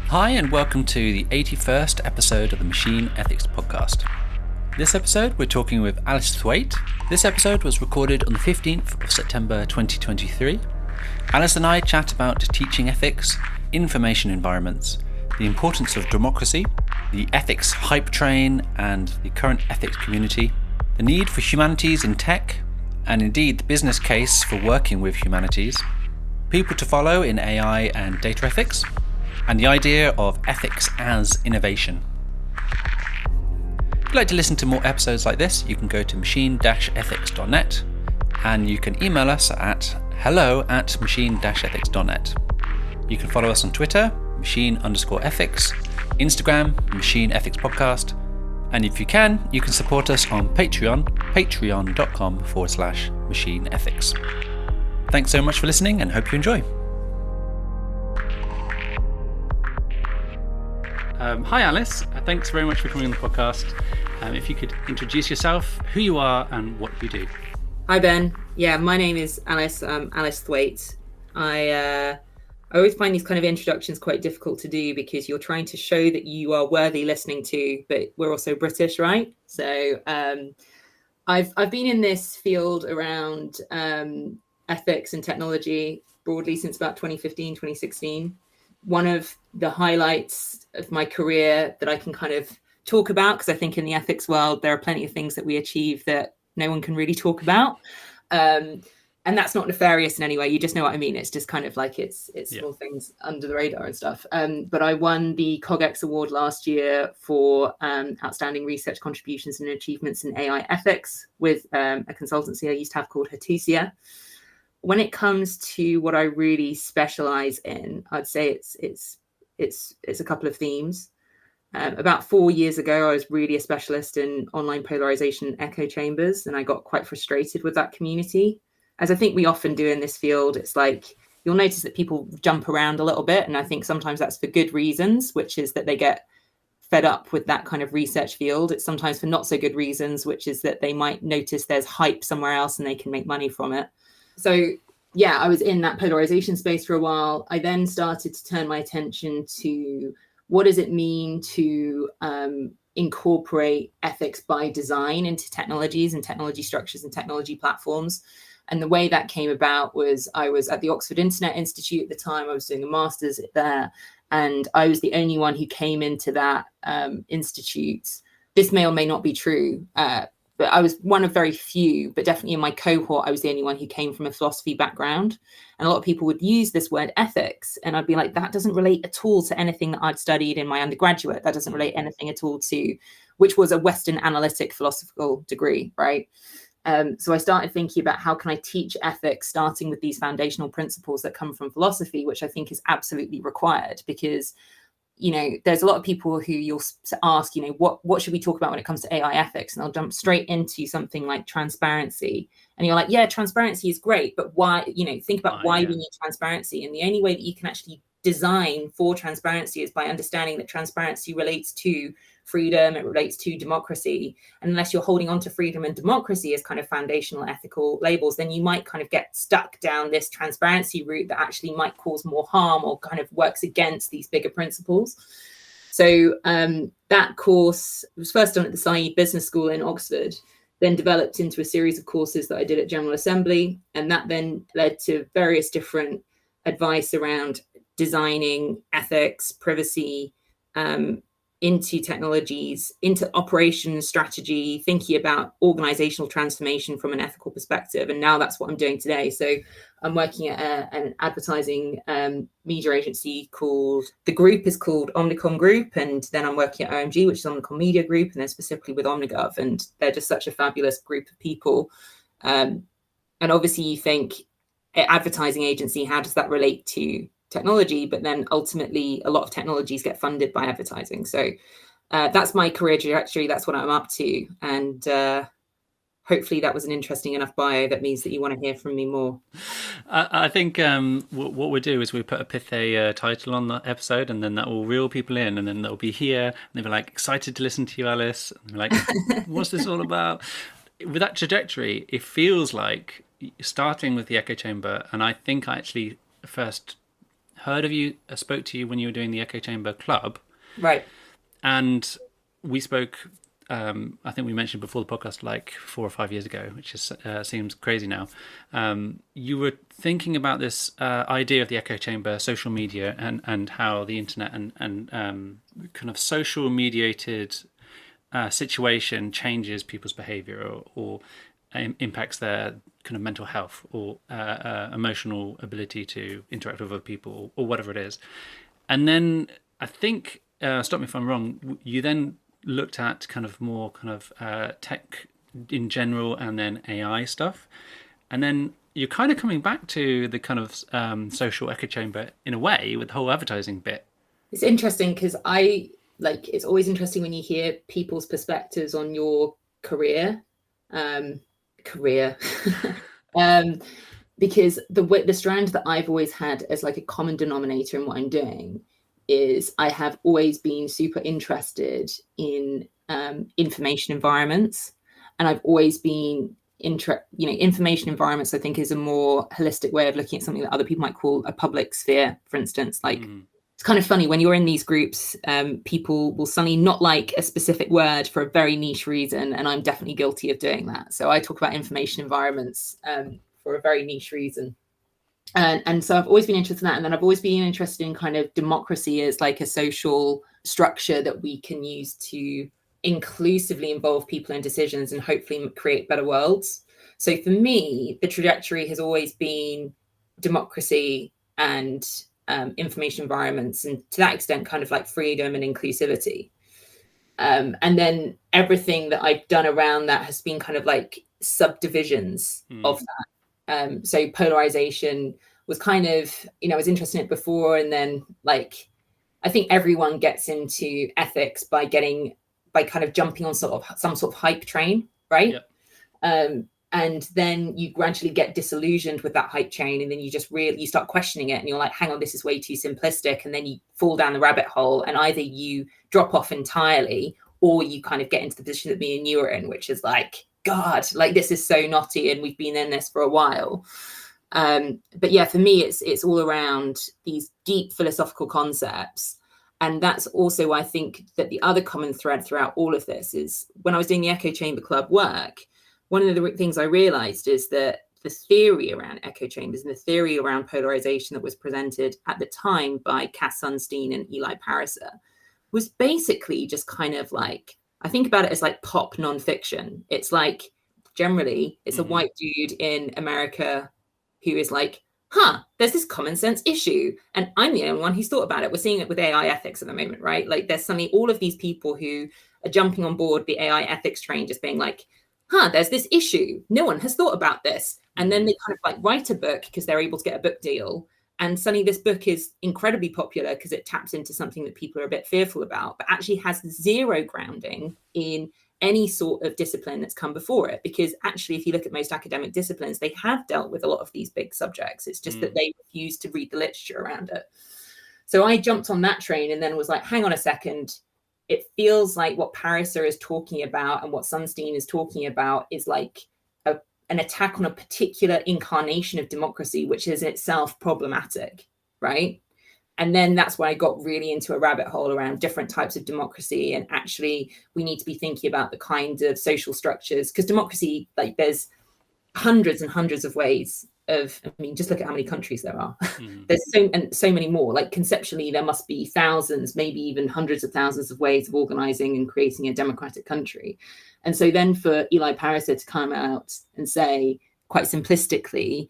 Hi, and welcome to the 81st episode of the Machine Ethics Podcast. This episode, we're talking with Alice Thwaite. This episode was recorded on the 15th of September 2023. Alice and I chat about teaching ethics, information environments, the importance of democracy, the ethics hype train and the current ethics community, the need for humanities in tech, and indeed the business case for working with humanities, people to follow in AI and data ethics, and the idea of ethics as innovation. If you'd like to listen to more episodes like this, you can go to machine-ethics.net and you can email us at hello@machine-ethics.net. You can follow us on Twitter, machine_ethics, Instagram, Machine Ethics Podcast, and if you can support us on Patreon, patreon.com/machine ethics. Thanks so much for listening and hope you enjoy. Hi Alice, thanks very much for coming on the podcast. If you could introduce yourself, who you are and what you do. Hi Ben. Yeah, my name is Alice. Alice Thwaite. I always find these kind of introductions quite difficult to do because you're trying to show that you are worthy listening to, but we're also British, right? So I've been in this field around ethics and technology broadly since about 2015, 2016. One of the highlights of my career that I can kind of talk about, because I think in the ethics world, there are plenty of things that we achieve that no one can really talk about. And that's not nefarious in any way. You just know what I mean. It's just kind of like it's small things under the radar and stuff. But I won the CogX Award last year for outstanding research contributions and achievements in AI ethics with a consultancy I used to have called Hatusia. When it comes to what I really specialize in, I'd say it's a couple of themes. About 4 years ago, I was really a specialist in online polarization echo chambers, and I got quite frustrated with that community. As I think we often do in this field, it's like you'll notice that people jump around a little bit, and I think sometimes that's for good reasons, which is that they get fed up with that kind of research field. It's sometimes for not so good reasons, which is that they might notice there's hype somewhere else and they can make money from it. So yeah, I was in that polarization space for a while. I then started to turn my attention to what does it mean to incorporate ethics by design into technologies and technology structures and technology platforms. And the way that came about was I was at the Oxford Internet Institute at the time. I was doing a master's there, and I was the only one who came into that institute. This may or may not be true, but I was one of very few, but definitely in my cohort, I was the only one who came from a philosophy background. And a lot of people would use this word ethics. And I'd be like, that doesn't relate at all to anything that I'd studied in my undergraduate. That doesn't relate anything at all to, which was a Western analytic philosophical degree, right? So I started thinking about how can I teach ethics, starting with these foundational principles that come from philosophy, which I think is absolutely required because there's a lot of people who you'll ask, what should we talk about when it comes to AI ethics? And they'll jump straight into something like transparency. And you're like, yeah, transparency is great, but why, think about why we need transparency. And the only way that you can actually design for transparency is by understanding that transparency relates to freedom, it relates to democracy. And unless you're holding on to freedom and democracy as kind of foundational ethical labels, then you might kind of get stuck down this transparency route that actually might cause more harm or kind of works against these bigger principles. So that course was first done at the Said Business School in Oxford, then developed into a series of courses that I did at General Assembly. And that then led to various different advice around designing ethics, privacy, into technologies, into operations strategy, thinking about organizational transformation from an ethical perspective. And now that's what I'm doing today. So I'm working at an advertising media agency called, the group is called Omnicom Group. And then I'm working at OMG, which is Omnicom Media Group, and then specifically with Omnigov. And they're just such a fabulous group of people. And obviously you think advertising agency, how does that relate to technology? But then ultimately a lot of technologies get funded by advertising. So that's my career trajectory. That's what I'm up to. And hopefully that was an interesting enough bio that means that you want to hear from me more. I think what we'll do is we put a pithy title on the episode, and then that will reel people in, and then they'll be here and they'll be like excited to listen to you, Alice. And they're like, what's this all about? With that trajectory, it feels like starting with the echo chamber, and I think I actually first heard of you, spoke to you when you were doing the Echo Chamber Club, Right. and we spoke. I think we mentioned before the podcast like 4 or 5 years ago, which is seems crazy now. You were thinking about this idea of the echo chamber, social media, and how the internet and kind of social mediated situation changes people's behavior or impacts their kind of mental health or emotional ability to interact with other people or whatever it is. And then I think, stop me if I'm wrong, you then looked at kind of more kind of tech in general and then AI stuff. And then you're kind of coming back to the kind of social echo chamber in a way with the whole advertising bit. It's interesting because it's always interesting when you hear people's perspectives on your career. Because the strand that I've always had as like a common denominator in what I'm doing is I have always been super interested in information environments, and I've always been information environments I think is a more holistic way of looking at something that other people might call a public sphere, for instance. Like it's kind of funny when you're in these groups, people will suddenly not like a specific word for a very niche reason, and I'm definitely guilty of doing that. So I talk about information environments for a very niche reason. And so I've always been interested in that. And then I've always been interested in kind of democracy as like a social structure that we can use to inclusively involve people in decisions and hopefully create better worlds. So for me, the trajectory has always been democracy and information environments, and to that extent, kind of like freedom and inclusivity. And then everything that I've done around that has been kind of like subdivisions of that. So polarization was kind of, I was interested in it before. And then like, I think everyone gets into ethics by kind of jumping on some sort of hype train, right? Yep. And then you gradually get disillusioned with that hype train. And then you start questioning it and you're like, hang on, this is way too simplistic. And then you fall down the rabbit hole and either you drop off entirely or you kind of get into the position that me and you are in, which is like, God, like this is so knotty and we've been in this for a while. But yeah, for me, it's all around these deep philosophical concepts. And that's also why I think that the other common thread throughout all of this is when I was doing the Echo Chamber Club work, one of the things I realized is that the theory around echo chambers and the theory around polarization that was presented at the time by Cass Sunstein and Eli Pariser was basically just kind of like, I think about it as like pop nonfiction. It's like generally it's a white dude in America who is like, there's this common sense issue. And I'm the only one who's thought about it. We're seeing it with AI ethics at the moment, right? Like there's suddenly all of these people who are jumping on board the AI ethics train, just being like, there's this issue. No one has thought about this. And then they kind of like write a book because they're able to get a book deal. And suddenly this book is incredibly popular because it taps into something that people are a bit fearful about, but actually has zero grounding in any sort of discipline that's come before it. Because actually, if you look at most academic disciplines, they have dealt with a lot of these big subjects. It's just that they refuse to read the literature around it. So I jumped on that train and then was like, hang on a second. It feels like what Pariser is talking about and what Sunstein is talking about is like an attack on a particular incarnation of democracy, which is itself problematic, right? And then that's when I got really into a rabbit hole around different types of democracy. And actually, we need to be thinking about the kind of social structures, because democracy, like there's hundreds and hundreds of ways of, just look at how many countries there are. There's so many more. Like conceptually, there must be thousands, maybe even hundreds of thousands of ways of organizing and creating a democratic country. And so then for Eli Pariser to come out and say quite simplistically,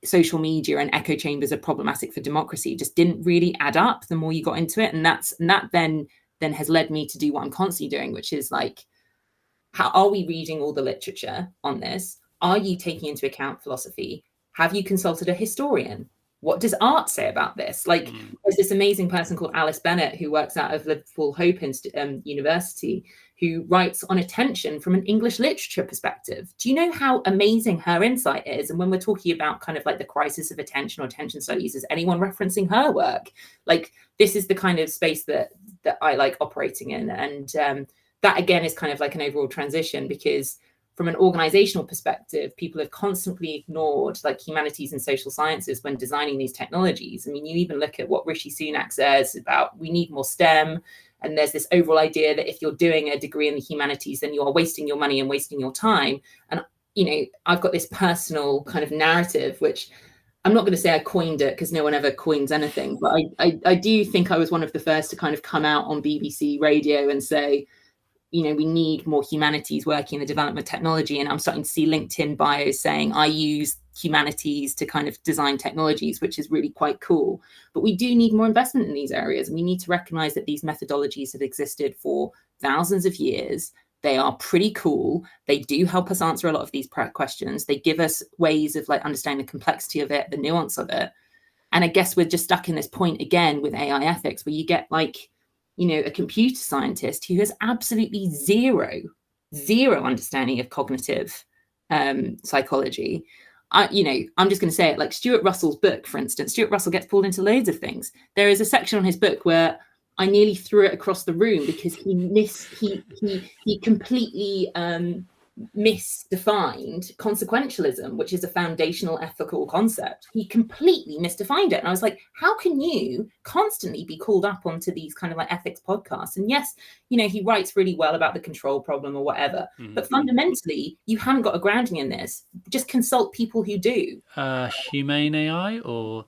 social media and echo chambers are problematic for democracy just didn't really add up the more you got into it. And that then has led me to do what I'm constantly doing, which is like, how are we reading all the literature on this? Are you taking into account philosophy? Have you consulted a historian? What does art say about this? Like, there's this amazing person called Alice Bennett who works out of Liverpool Hope University, who writes on attention from an English literature perspective. Do you know how amazing her insight is? And when we're talking about kind of like the crisis of attention or attention studies, is anyone referencing her work? Like, this is the kind of space that I like operating in. And that, again, is kind of like an overall transition, because from an organizational perspective, people have constantly ignored like humanities and social sciences when designing these technologies. I mean, you even look at what Rishi Sunak says about we need more STEM. And there's this overall idea that if you're doing a degree in the humanities, then you are wasting your money and wasting your time. And, I've got this personal kind of narrative, which I'm not going to say I coined it because no one ever coins anything, but I do think I was one of the first to kind of come out on BBC radio and say, we need more humanities working in the development of technology. And I'm starting to see LinkedIn bios saying I use humanities to kind of design technologies, which is really quite cool. But we do need more investment in these areas. And we need to recognize that these methodologies have existed for thousands of years. They are pretty cool. They do help us answer a lot of these questions. They give us ways of like understanding the complexity of it, the nuance of it. And I guess we're just stuck in this point again with AI ethics, where you get like, a computer scientist who has absolutely zero understanding of cognitive psychology. I'm just going to say it, like Stuart Russell's book, for instance. Stuart Russell gets pulled into loads of things. There is a section on his book where I nearly threw it across the room because he completely misdefined consequentialism, which is a foundational ethical concept. He completely misdefined it. And I was like, how can you constantly be called up onto these kind of like ethics podcasts? And yes, he writes really well about the control problem or whatever, but fundamentally you haven't got a grounding in this. Just consult people who do. Humane AI or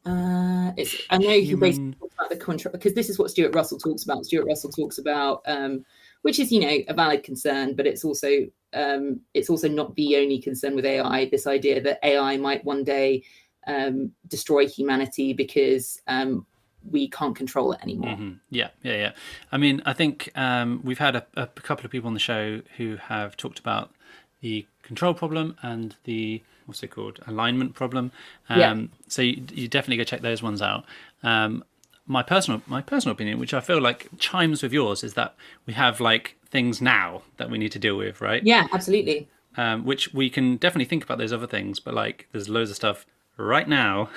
I know he basically talks about the control, because this is what Stuart Russell talks about. Stuart Russell talks about, which is, a valid concern, but it's also not the only concern with AI, this idea that AI might one day destroy humanity because we can't control it anymore. Yeah. I mean, I think we've had a couple of people on the show who have talked about the control problem and the alignment problem. So you definitely go check those ones out. My personal opinion, which I feel like chimes with yours, is that we have like things now that we need to deal with, right? Yeah, absolutely. Which we can definitely think about those other things, but like there's loads of stuff right now,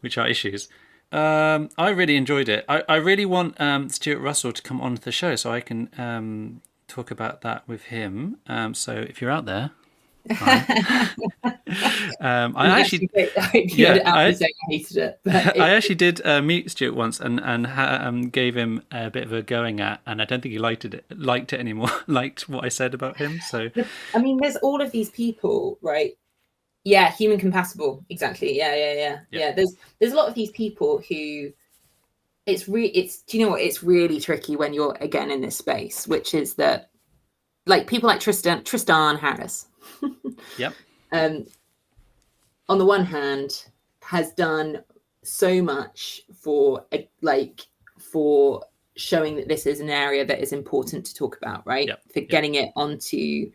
which are issues. I really enjoyed it. I really want Stuart Russell to come on to the show so I can talk about that with him. So if you're out there, I actually hated it. I actually did meet Stuart once and gave him a bit of a going at, and I don't think he liked it anymore. Liked what I said about him. So I mean, there's all of these people, right? Yeah, human compatible, exactly. Yeah. There's a lot of these people who do you know what? It's really tricky when you're again in this space, which is that like people like Tristan Harris. Yep. On the one hand, has done so much for showing that this is an area that is important to talk about, right? For getting it onto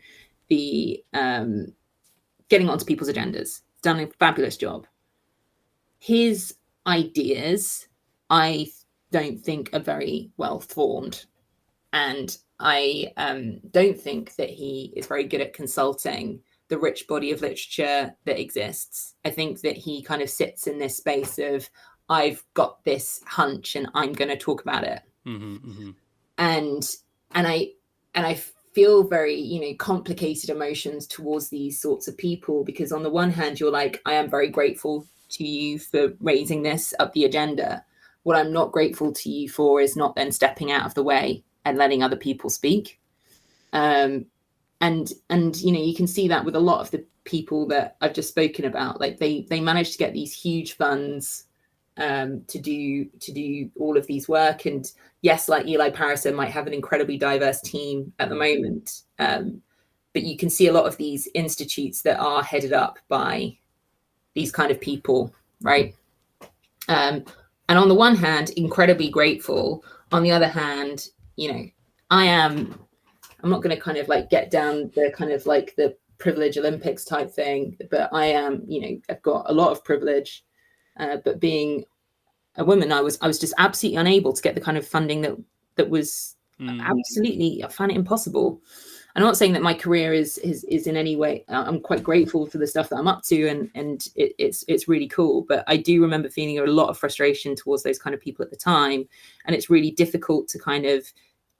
people's agendas. Done a fabulous job. His ideas, I don't think, are very well formed, and I don't think that he is very good at consulting the rich body of literature that exists. I think that he kind of sits in this space of, I've got this hunch and I'm going to talk about it. And I feel very, complicated emotions towards these sorts of people, because on the one hand, you're like, I am very grateful to you for raising this up the agenda. What I'm not grateful to you for is not then stepping out of the way and letting other people speak. And you can see that with a lot of the people that I've just spoken about. Like they managed to get these huge funds to do all of these work. And yes, like Eli Pariser might have an incredibly diverse team at the moment, but you can see a lot of these institutes that are headed up by these kind of people, right? And on the one hand, incredibly grateful. On the other hand, I'm not going to kind of like get down the kind of like the privilege Olympics type thing, but I am, I've got a lot of privilege, but being a woman, I was just absolutely unable to get the kind of funding that was absolutely, I find it impossible. I'm not saying that my career is in any way, I'm quite grateful for the stuff that I'm up to, and it's really cool. But I do remember feeling a lot of frustration towards those kind of people at the time. And it's really difficult to kind of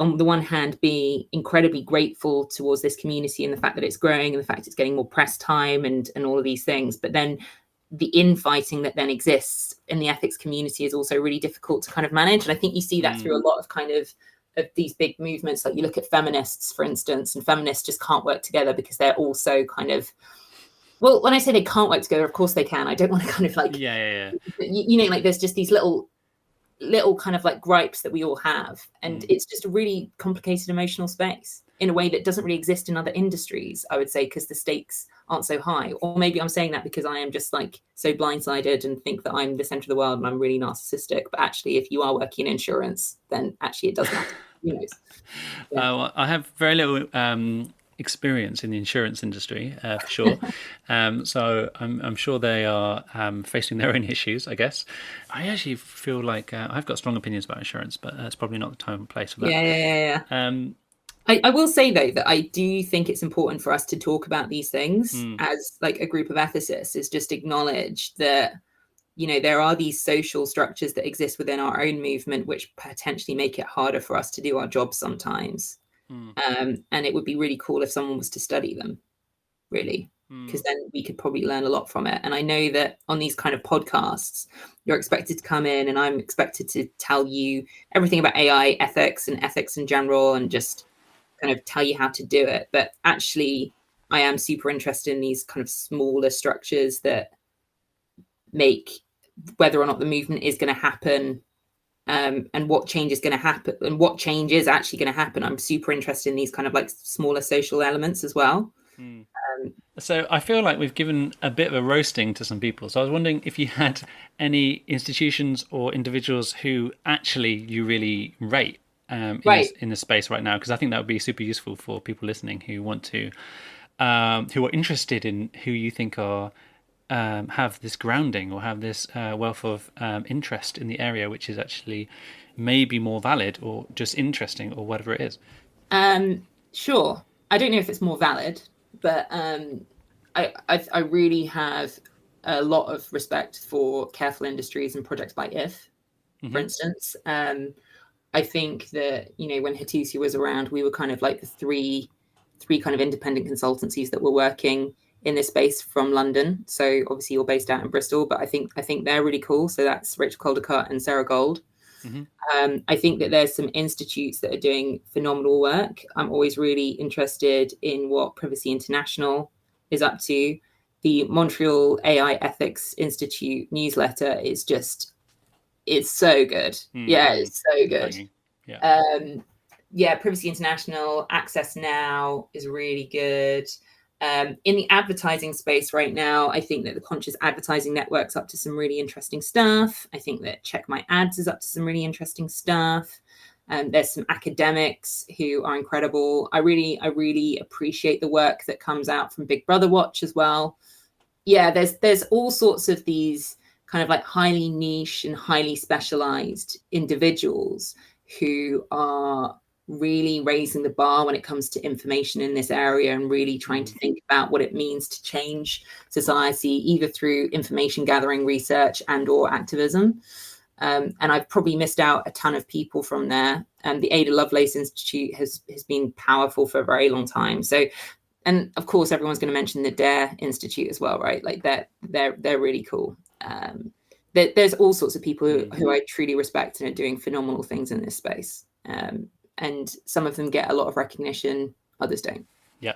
on the one hand, be incredibly grateful towards this community and the fact that it's growing and the fact it's getting more press time and all of these things. But then the infighting that then exists in the ethics community is also really difficult to kind of manage. And I think you see that through a lot of kind of these big movements. Like you look at feminists, for instance, and feminists just can't work together because they're also kind of, well, when I say they can't work together, of course they can. I don't want to kind of like, you know, like there's just these little kind of like gripes that we all have. And it's just a really complicated emotional space in a way that doesn't really exist in other industries, I would say, because the stakes aren't so high. Or maybe I'm saying that because I am just like so blindsided and think that I'm the center of the world and I'm really narcissistic. But actually, if you are working in insurance, then actually it does matter. Who knows? Yeah. Well, I have very little experience in the insurance industry, for sure. So I'm sure they are facing their own issues, I guess. I actually feel like I've got strong opinions about insurance, but it's probably not the time and place for that. Yeah. I will say, though, that I do think it's important for us to talk about these things as like a group of ethicists, is just acknowledge that, you know, there are these social structures that exist within our own movement, which potentially make it harder for us to do our jobs sometimes. And it would be really cool if someone was to study them, really, because then we could probably learn a lot from it. And I know that on these kind of podcasts, you're expected to come in and I'm expected to tell you everything about AI ethics and ethics in general and just kind of tell you how to do it. But actually, I am super interested in these kind of smaller structures that make whether or not the movement is going to happen and what change is going to happen and what change is actually going to happen. I'm super interested in these kind of like smaller social elements as well. So I feel like we've given a bit of a roasting to some people. So I was wondering if you had any institutions or individuals who actually you really rate in the space right now, because I think that would be super useful for people listening who want to, who are interested in who you think are have this grounding or have this wealth of interest in the area, which is actually maybe more valid or just interesting or whatever it is. Sure. I don't know if it's more valid, but I really have a lot of respect for Careful Industries and projects like IF, for instance. I think that, you know, when Hatusia was around, we were kind of like the three kind of independent consultancies that were working in this space from London. So obviously you're based out in Bristol, but I think they're really cool. So that's Rachel Caldecott and Sarah Gold. I think that there's some institutes that are doing phenomenal work. I'm always really interested in what Privacy International is up to. The Montreal AI Ethics Institute newsletter is just, it's so good. Yeah, it's so good. Privacy International, Access Now is really good. In the advertising space right now, I think that the Conscious Advertising Network's up to some really interesting stuff. I think that Check My Ads is up to some really interesting stuff. There's some academics who are incredible. I really appreciate the work that comes out from Big Brother Watch as well. Yeah, there's all sorts of these kind of like highly niche and highly specialized individuals who are really raising the bar when it comes to information in this area and really trying to think about what it means to change society, either through information gathering, research and or activism. And I've probably missed out a ton of people from there. The Ada Lovelace Institute has been powerful for a very long time. So, and of course, everyone's going to mention the DARE Institute as well, right? Like they're really cool. There's all sorts of people who I truly respect and are doing phenomenal things in this space. And some of them get a lot of recognition, others don't. Yeah.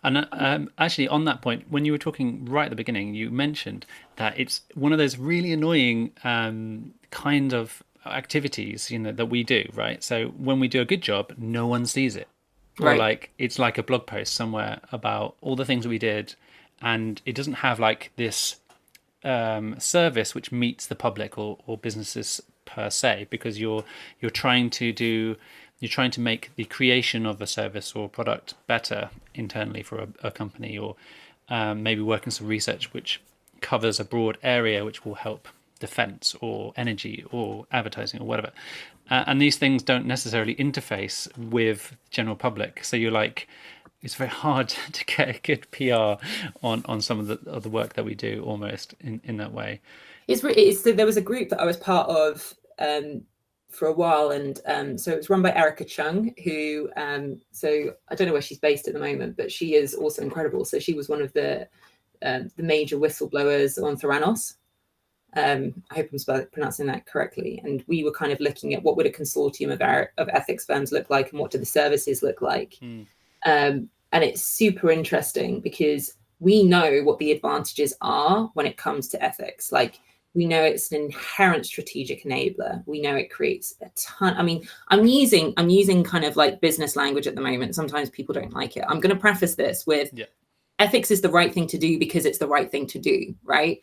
And actually, on that point, when you were talking right at the beginning, you mentioned that it's one of those really annoying kind of activities, you know, that we do, right? So when we do a good job, no one sees it. Or like it's like a blog post somewhere about all the things we did, and it doesn't have like this service which meets the public or businesses per se, because you're trying to make the creation of a service or product better internally for a company, or maybe working some research which covers a broad area which will help defense or energy or advertising or whatever. And these things don't necessarily interface with general public. So you're like, it's very hard to get a good PR on some of the work that we do almost in that way. There was a group that I was part of for a while, and so it was run by Erica Chung, who so I don't know where she's based at the moment, but she is also incredible. So she was one of the major whistleblowers on Theranos. I hope I'm pronouncing that correctly. And we were kind of looking at what would a consortium of ethics firms look like, and what do the services look like. And it's super interesting because we know what the advantages are when it comes to ethics. Like, we know it's an inherent strategic enabler. We know it creates a ton. I mean, I'm using kind of like business language at the moment. Sometimes people don't like it. I'm going to preface this with ethics is the right thing to do because it's the right thing to do, right?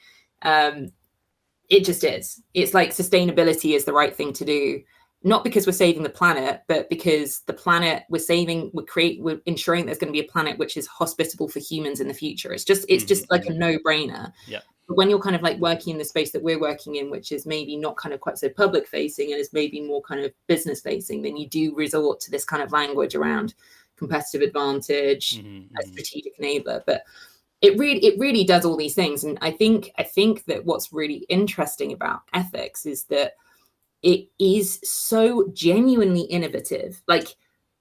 It just is. It's like sustainability is the right thing to do, not because we're saving the planet, but because the planet we're ensuring there's going to be a planet which is hospitable for humans in the future. It's just like a no-brainer. Yeah. But when you're kind of like working in the space that we're working in, which is maybe not kind of quite so public facing and is maybe more kind of business facing, then you do resort to this kind of language around competitive advantage, a strategic enabler. But it really does all these things. And I think that what's really interesting about ethics is that it is so genuinely innovative. Like,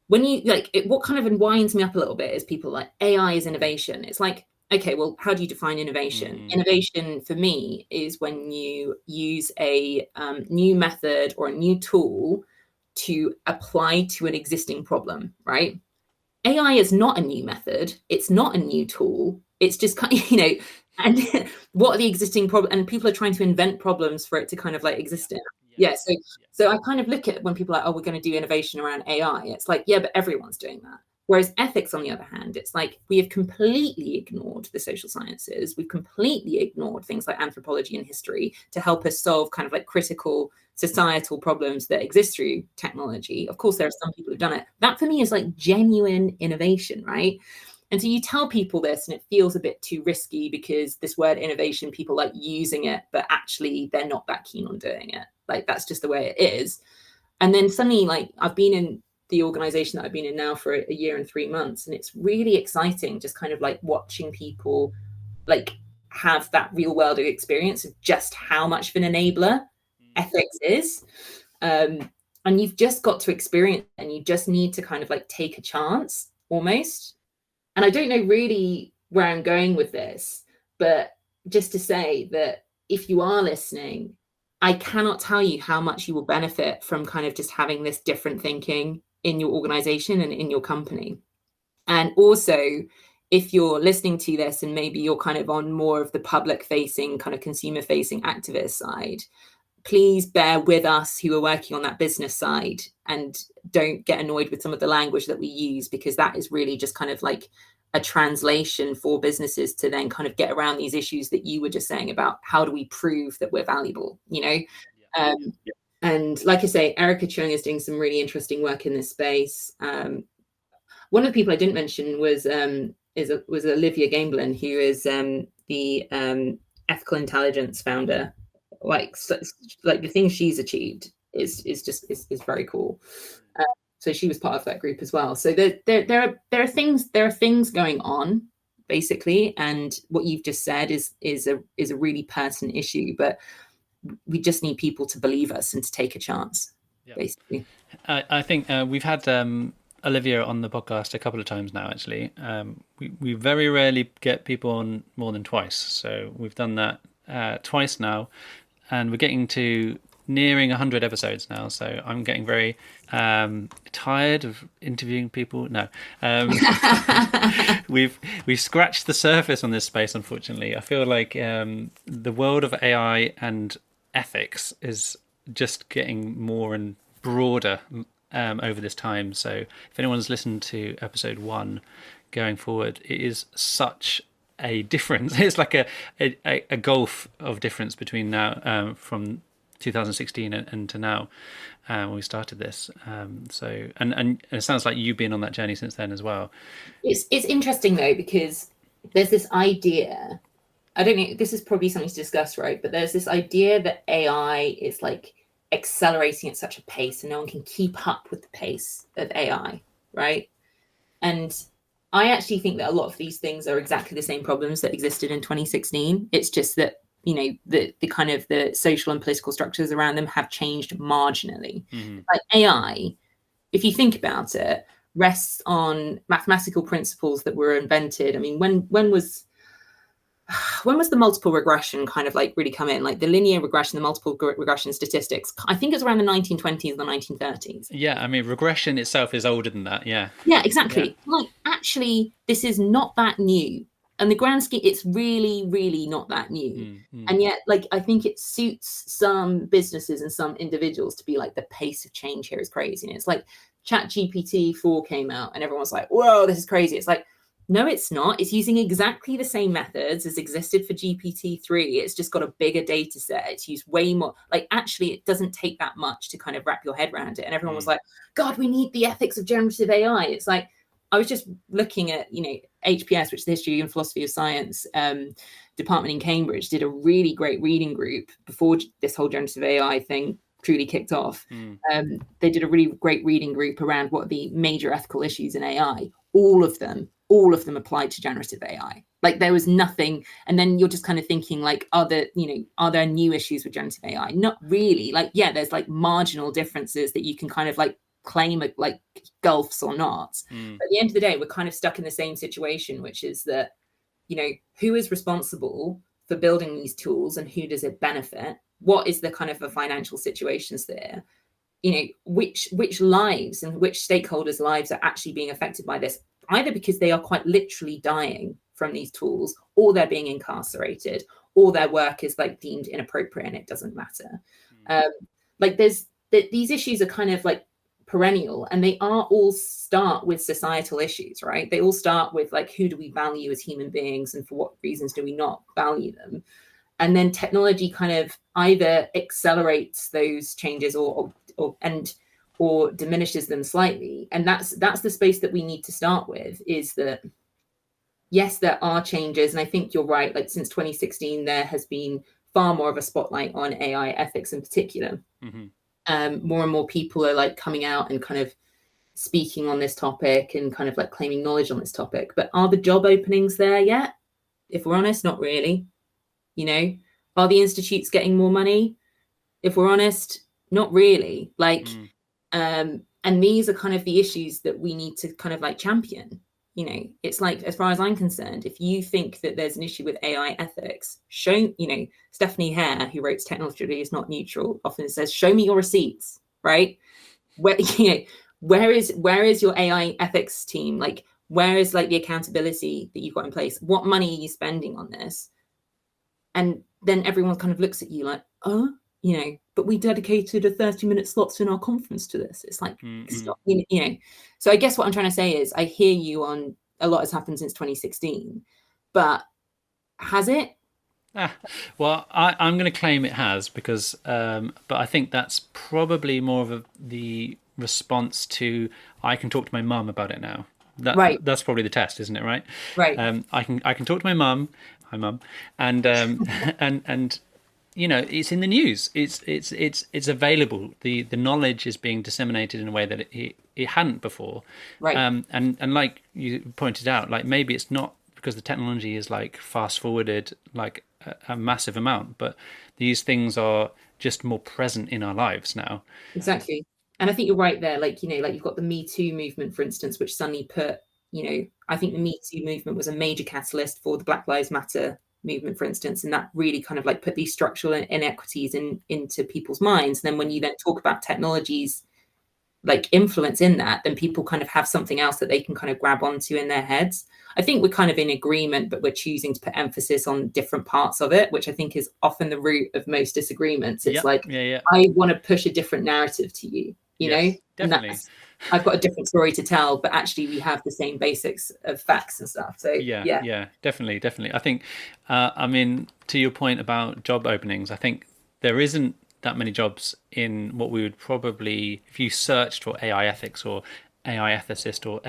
when you like it, what kind of winds me up a little bit is people like AI is innovation. It's like, okay, well, how do you define innovation? Innovation for me is when you use a new method or a new tool to apply to an existing problem, right? AI is not a new method. It's not a new tool. It's just kind of, and what are the existing problems? And people are trying to invent problems for it to kind of like exist in. So I kind of look at when people are like, oh, we're going to do innovation around AI. It's like, yeah, but everyone's doing that. Whereas ethics, on the other hand, it's like we have completely ignored the social sciences. We've completely ignored things like anthropology and history to help us solve kind of like critical societal problems that exist through technology. Of course, there are some people who've done it. That for me is like genuine innovation, right? And so you tell people this and it feels a bit too risky because this word innovation, people like using it, but actually they're not that keen on doing it. Like, that's just the way it is. And then suddenly, like, I've been in the organization that I've been in now for a year and 3 months, and it's really exciting just kind of like watching people like have that real world experience of just how much of an enabler ethics is. And you've just got to experience, and you just need to kind of like take a chance almost. And I don't know really where I'm going with this, but just to say that if you are listening, I cannot tell you how much you will benefit from kind of just having this different thinking in your organization and in your company. And also, if you're listening to this and maybe you're kind of on more of the public facing, kind of consumer facing activist side, please bear with us who are working on that business side and don't get annoyed with some of the language that we use, because that is really just kind of like a translation for businesses to then kind of get around these issues that you were just saying about how do we prove that we're valuable, And like I say, Erica Chung is doing some really interesting work in this space. One of the people I didn't mention was Olivia Gamblin, who is the ethical intelligence founder. Like the things she's achieved is very cool. So she was part of that group as well. So there are things going on basically, and what you've just said is a really pertinent issue, but we just need people to believe us and to take a chance. Basically, I think we've had Olivia on the podcast a couple of times now. Actually, we very rarely get people on more than twice, so we've done that twice now, and we're getting to nearing 100 episodes now, so I'm getting very tired of interviewing people. No, we've scratched the surface on this space, unfortunately. I feel like the world of AI and ethics is just getting more and broader over this time. So if anyone's listened to episode 1 going forward, it is such a difference. It's like a gulf of difference between now from 2016 and to now when we started this. So and it sounds like you've been on that journey since then as well. It's interesting though, because there's this idea, I don't know, this is probably something to discuss, right? But there's this idea that AI is like accelerating at such a pace and no one can keep up with the pace of AI, right? And I actually think that a lot of these things are exactly the same problems that existed in 2016. It's just that the kind of the social and political structures around them have changed marginally. Like AI, if you think about it, rests on mathematical principles that were invented. I mean, when was the multiple regression kind of like really come in, like the linear regression, the multiple regression statistics? I think it's around the 1920s and the 1930s. Yeah, I mean, regression itself is older than that. Yeah, exactly. Like, actually, this is not that new. And the grand scheme, it's really, really not that new. And yet, like, I think it suits some businesses and some individuals to be like, the pace of change here is crazy. And it's like ChatGPT 4 came out and everyone's like, whoa, this is crazy. It's like, no, it's not. It's using exactly the same methods as existed for GPT-3. It's just got a bigger data set. It's used way more. Like, actually, it doesn't take that much to kind of wrap your head around it. And everyone was like, God, we need the ethics of generative AI. It's like, I was just looking at, HPS, which is the History and Philosophy of Science department in Cambridge, did a really great reading group before this whole generative AI thing truly kicked off. They did a really great reading group around what are the major ethical issues in AI. All of them applied to generative AI. Like, there was nothing. And then you're just kind of thinking, like, are there new issues with generative AI? Not really. Like, yeah, there's like marginal differences that you can kind of like claim like gulfs or not. But at the end of the day, we're kind of stuck in the same situation, which is that, who is responsible for building these tools and who does it benefit? What is the kind of the financial situations there? Which lives and which stakeholders' lives are actually being affected by this, either because they are quite literally dying from these tools, or they're being incarcerated, or their work is like deemed inappropriate and it doesn't matter. Like, these issues are kind of like perennial, and they are all start with societal issues, right? They all start with like, who do we value as human beings, and for what reasons do we not value them? And then technology kind of either accelerates those changes or diminishes them slightly. And that's the space that we need to start with, is that yes, there are changes. And I think you're right. Like, since 2016, there has been far more of a spotlight on AI ethics in particular. More and more people are like coming out and kind of speaking on this topic and kind of like claiming knowledge on this topic. But are the job openings there yet? If we're honest, not really. Are the institutes getting more money? If we're honest, not really. Like, and these are kind of the issues that we need to kind of like champion. It's like, as far as I'm concerned, if you think that there's an issue with AI ethics, Stephanie Hare, who wrote Technology is Not Neutral, often says, show me your receipts, right? Where is your AI ethics team? Like, where is like the accountability that you've got in place? What money are you spending on this? And then everyone kind of looks at you like, oh, but we dedicated a 30-minute slots in our conference to this. It's like, stop, So I guess what I'm trying to say is, I hear you on a lot has happened since 2016, but has it? Well, I'm going to claim it has, because, but I think that's probably more of the response to, I can talk to my mum about it now. Right. That's probably the test, isn't it? Right. Right. I can talk to my mum. Hi, mum, and and it's in the news. It's available. The knowledge is being disseminated in a way that it hadn't before. Right. And like you pointed out, like, maybe it's not because the technology is like fast forwarded like a massive amount, but these things are just more present in our lives now. Exactly. And I think you're right there. Like, like you've got the Me Too movement, for instance, which suddenly put, I think the Me Too movement was a major catalyst for the Black Lives Matter movement, for instance, and that really kind of like put these structural inequities into people's minds. And then when you then talk about technologies like influence in that, then people kind of have something else that they can kind of grab onto in their heads. I think we're kind of in agreement, but we're choosing to put emphasis on different parts of it, which I think is often the root of most disagreements. It's I want to push a different narrative to you, know? Definitely. I've got a different story to tell, but actually we have the same basics of facts and stuff. So yeah, definitely. I think, I mean, to your point about job openings, I think there isn't that many jobs in what we would probably, if you searched for AI ethics or AI ethicist or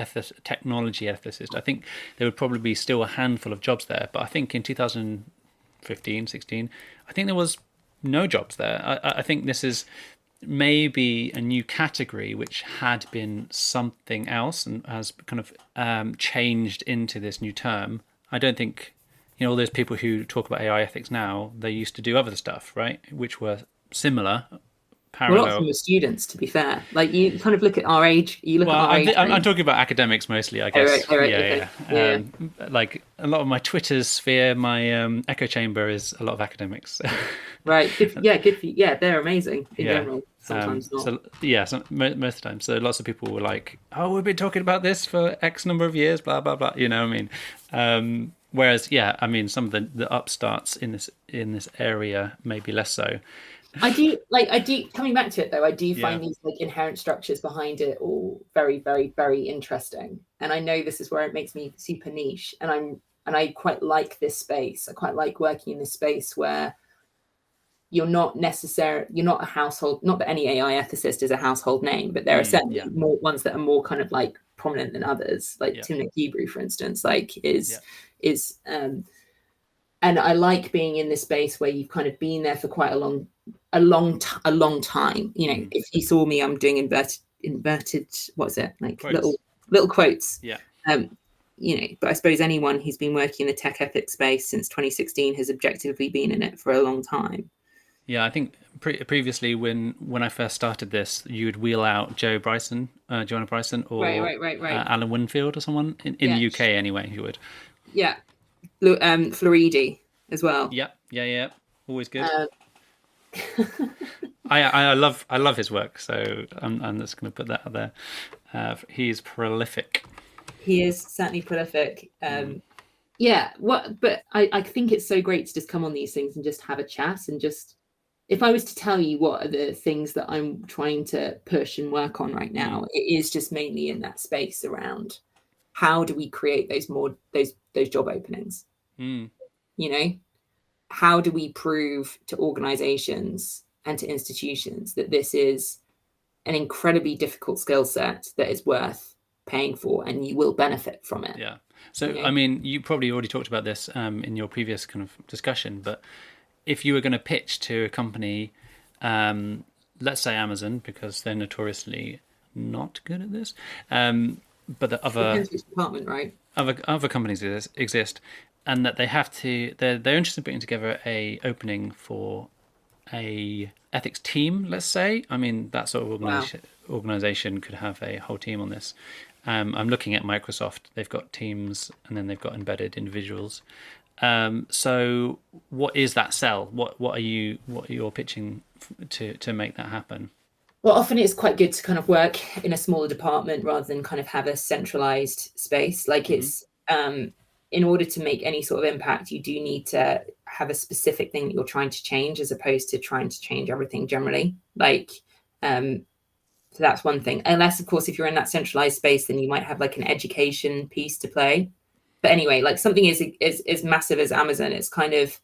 technology ethicist, I think there would probably be still a handful of jobs there. But I think in 2015, 16, I think there was no jobs there. I think this is maybe a new category which had been something else and has kind of changed into this new term. I don't think, all those people who talk about AI ethics now, they used to do other stuff, right, which were similar, Well, a lot of them parallel. are students, to be fair. Like you kind of look at our age, you look Well, at our age. I'm talking about academics mostly, I Oh, right, guess. oh, right, okay. Yeah, yeah. Like a lot of my Twitter sphere, my echo chamber is a lot of academics. Right. Good. Good for you. Yeah, they're amazing in Yeah. general. Sometimes not. So yeah, most of the time. So lots of people were like, "Oh, we've been talking about this for X number of years," blah blah blah. You know what I mean? Whereas, yeah, I mean, some of the upstarts in this area maybe less so. I do coming back to it though, I do find these like inherent structures behind it all very, very, very interesting. And I know this is where it makes me super niche. And I quite like this space. I quite like working in this space where you're not a household, not that any AI ethicist is a household name, but there are certainly more ones that are more kind of like prominent than others, like Timnit Gebru, for instance, like is and I like being in this space where you've kind of been there for quite a long time. You know, if you saw me, I'm doing inverted, what is it? Like quotes. little quotes. Yeah. You know, but I suppose anyone who's been working in the tech ethics space since 2016 has objectively been in it for a long time. Yeah, I think previously when I first started this, you would wheel out Joanna Bryson, or right. Alan Winfield or someone in the UK anyway, who would. Yeah. Floridi as well. Yeah. Always good. I love his work, so I'm just going to put that out there. He's prolific. He is certainly prolific. Yeah. But I think it's so great to just come on these things and just have a chat and just. If I was to tell you what are the things that I'm trying to push and work on right now, it is just mainly in that space around how do we create those job openings? You know, how do we prove to organizations and to institutions that this is an incredibly difficult skill set that is worth paying for and you will benefit from it? Yeah. So, I mean, you probably already talked about this in your previous kind of discussion, but if you were going to pitch to a company, let's say Amazon, because they're notoriously not good at this, but the other department, right? Other companies exist, and that they're interested in putting together a opening for a ethics team. Let's say, I mean, that sort of organization could have a whole team on this. I'm looking at Microsoft. They've got teams, and then they've got embedded individuals. So what is that sell? What are you pitching to make that happen? Well, often it's quite good to kind of work in a smaller department rather than kind of have a centralized space. Like it's in order to make any sort of impact, you do need to have a specific thing that you're trying to change as opposed to trying to change everything generally. Like so that's one thing. Unless, of course, if you're in that centralized space, then you might have like an education piece to play. But anyway, like something is massive as Amazon. It's kind of,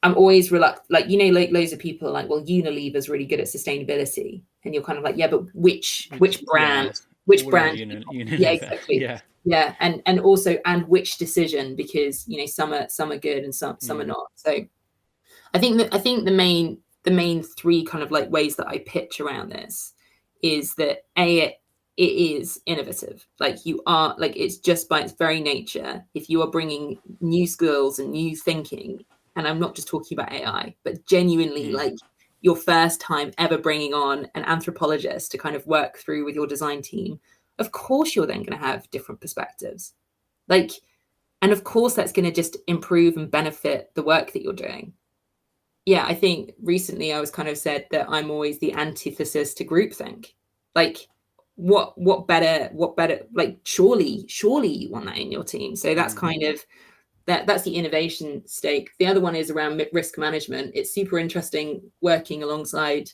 I'm always reluctant, like, you know, like loads of people are like, well, Unilever's really good at sustainability. And you're kind of like, yeah, but which brand, yeah, exactly. Yeah. And also, and which decision, because, you know, some are good and some are not. So I think the main three kind of like ways that I pitch around this is that it is innovative. Like you are, like it's just by its very nature, if you are bringing new skills and new thinking, and I'm not just talking about AI, but genuinely like your first time ever bringing on an anthropologist to kind of work through with your design team, of course you're then going to have different perspectives. Like, and of course that's going to just improve and benefit the work that you're doing. Yeah, I think recently I was kind of said that I'm always the antithesis to groupthink. Like, what better, like surely you want that in your team. So that's kind of that's the innovation stake. The other one is around risk management. It's super interesting working alongside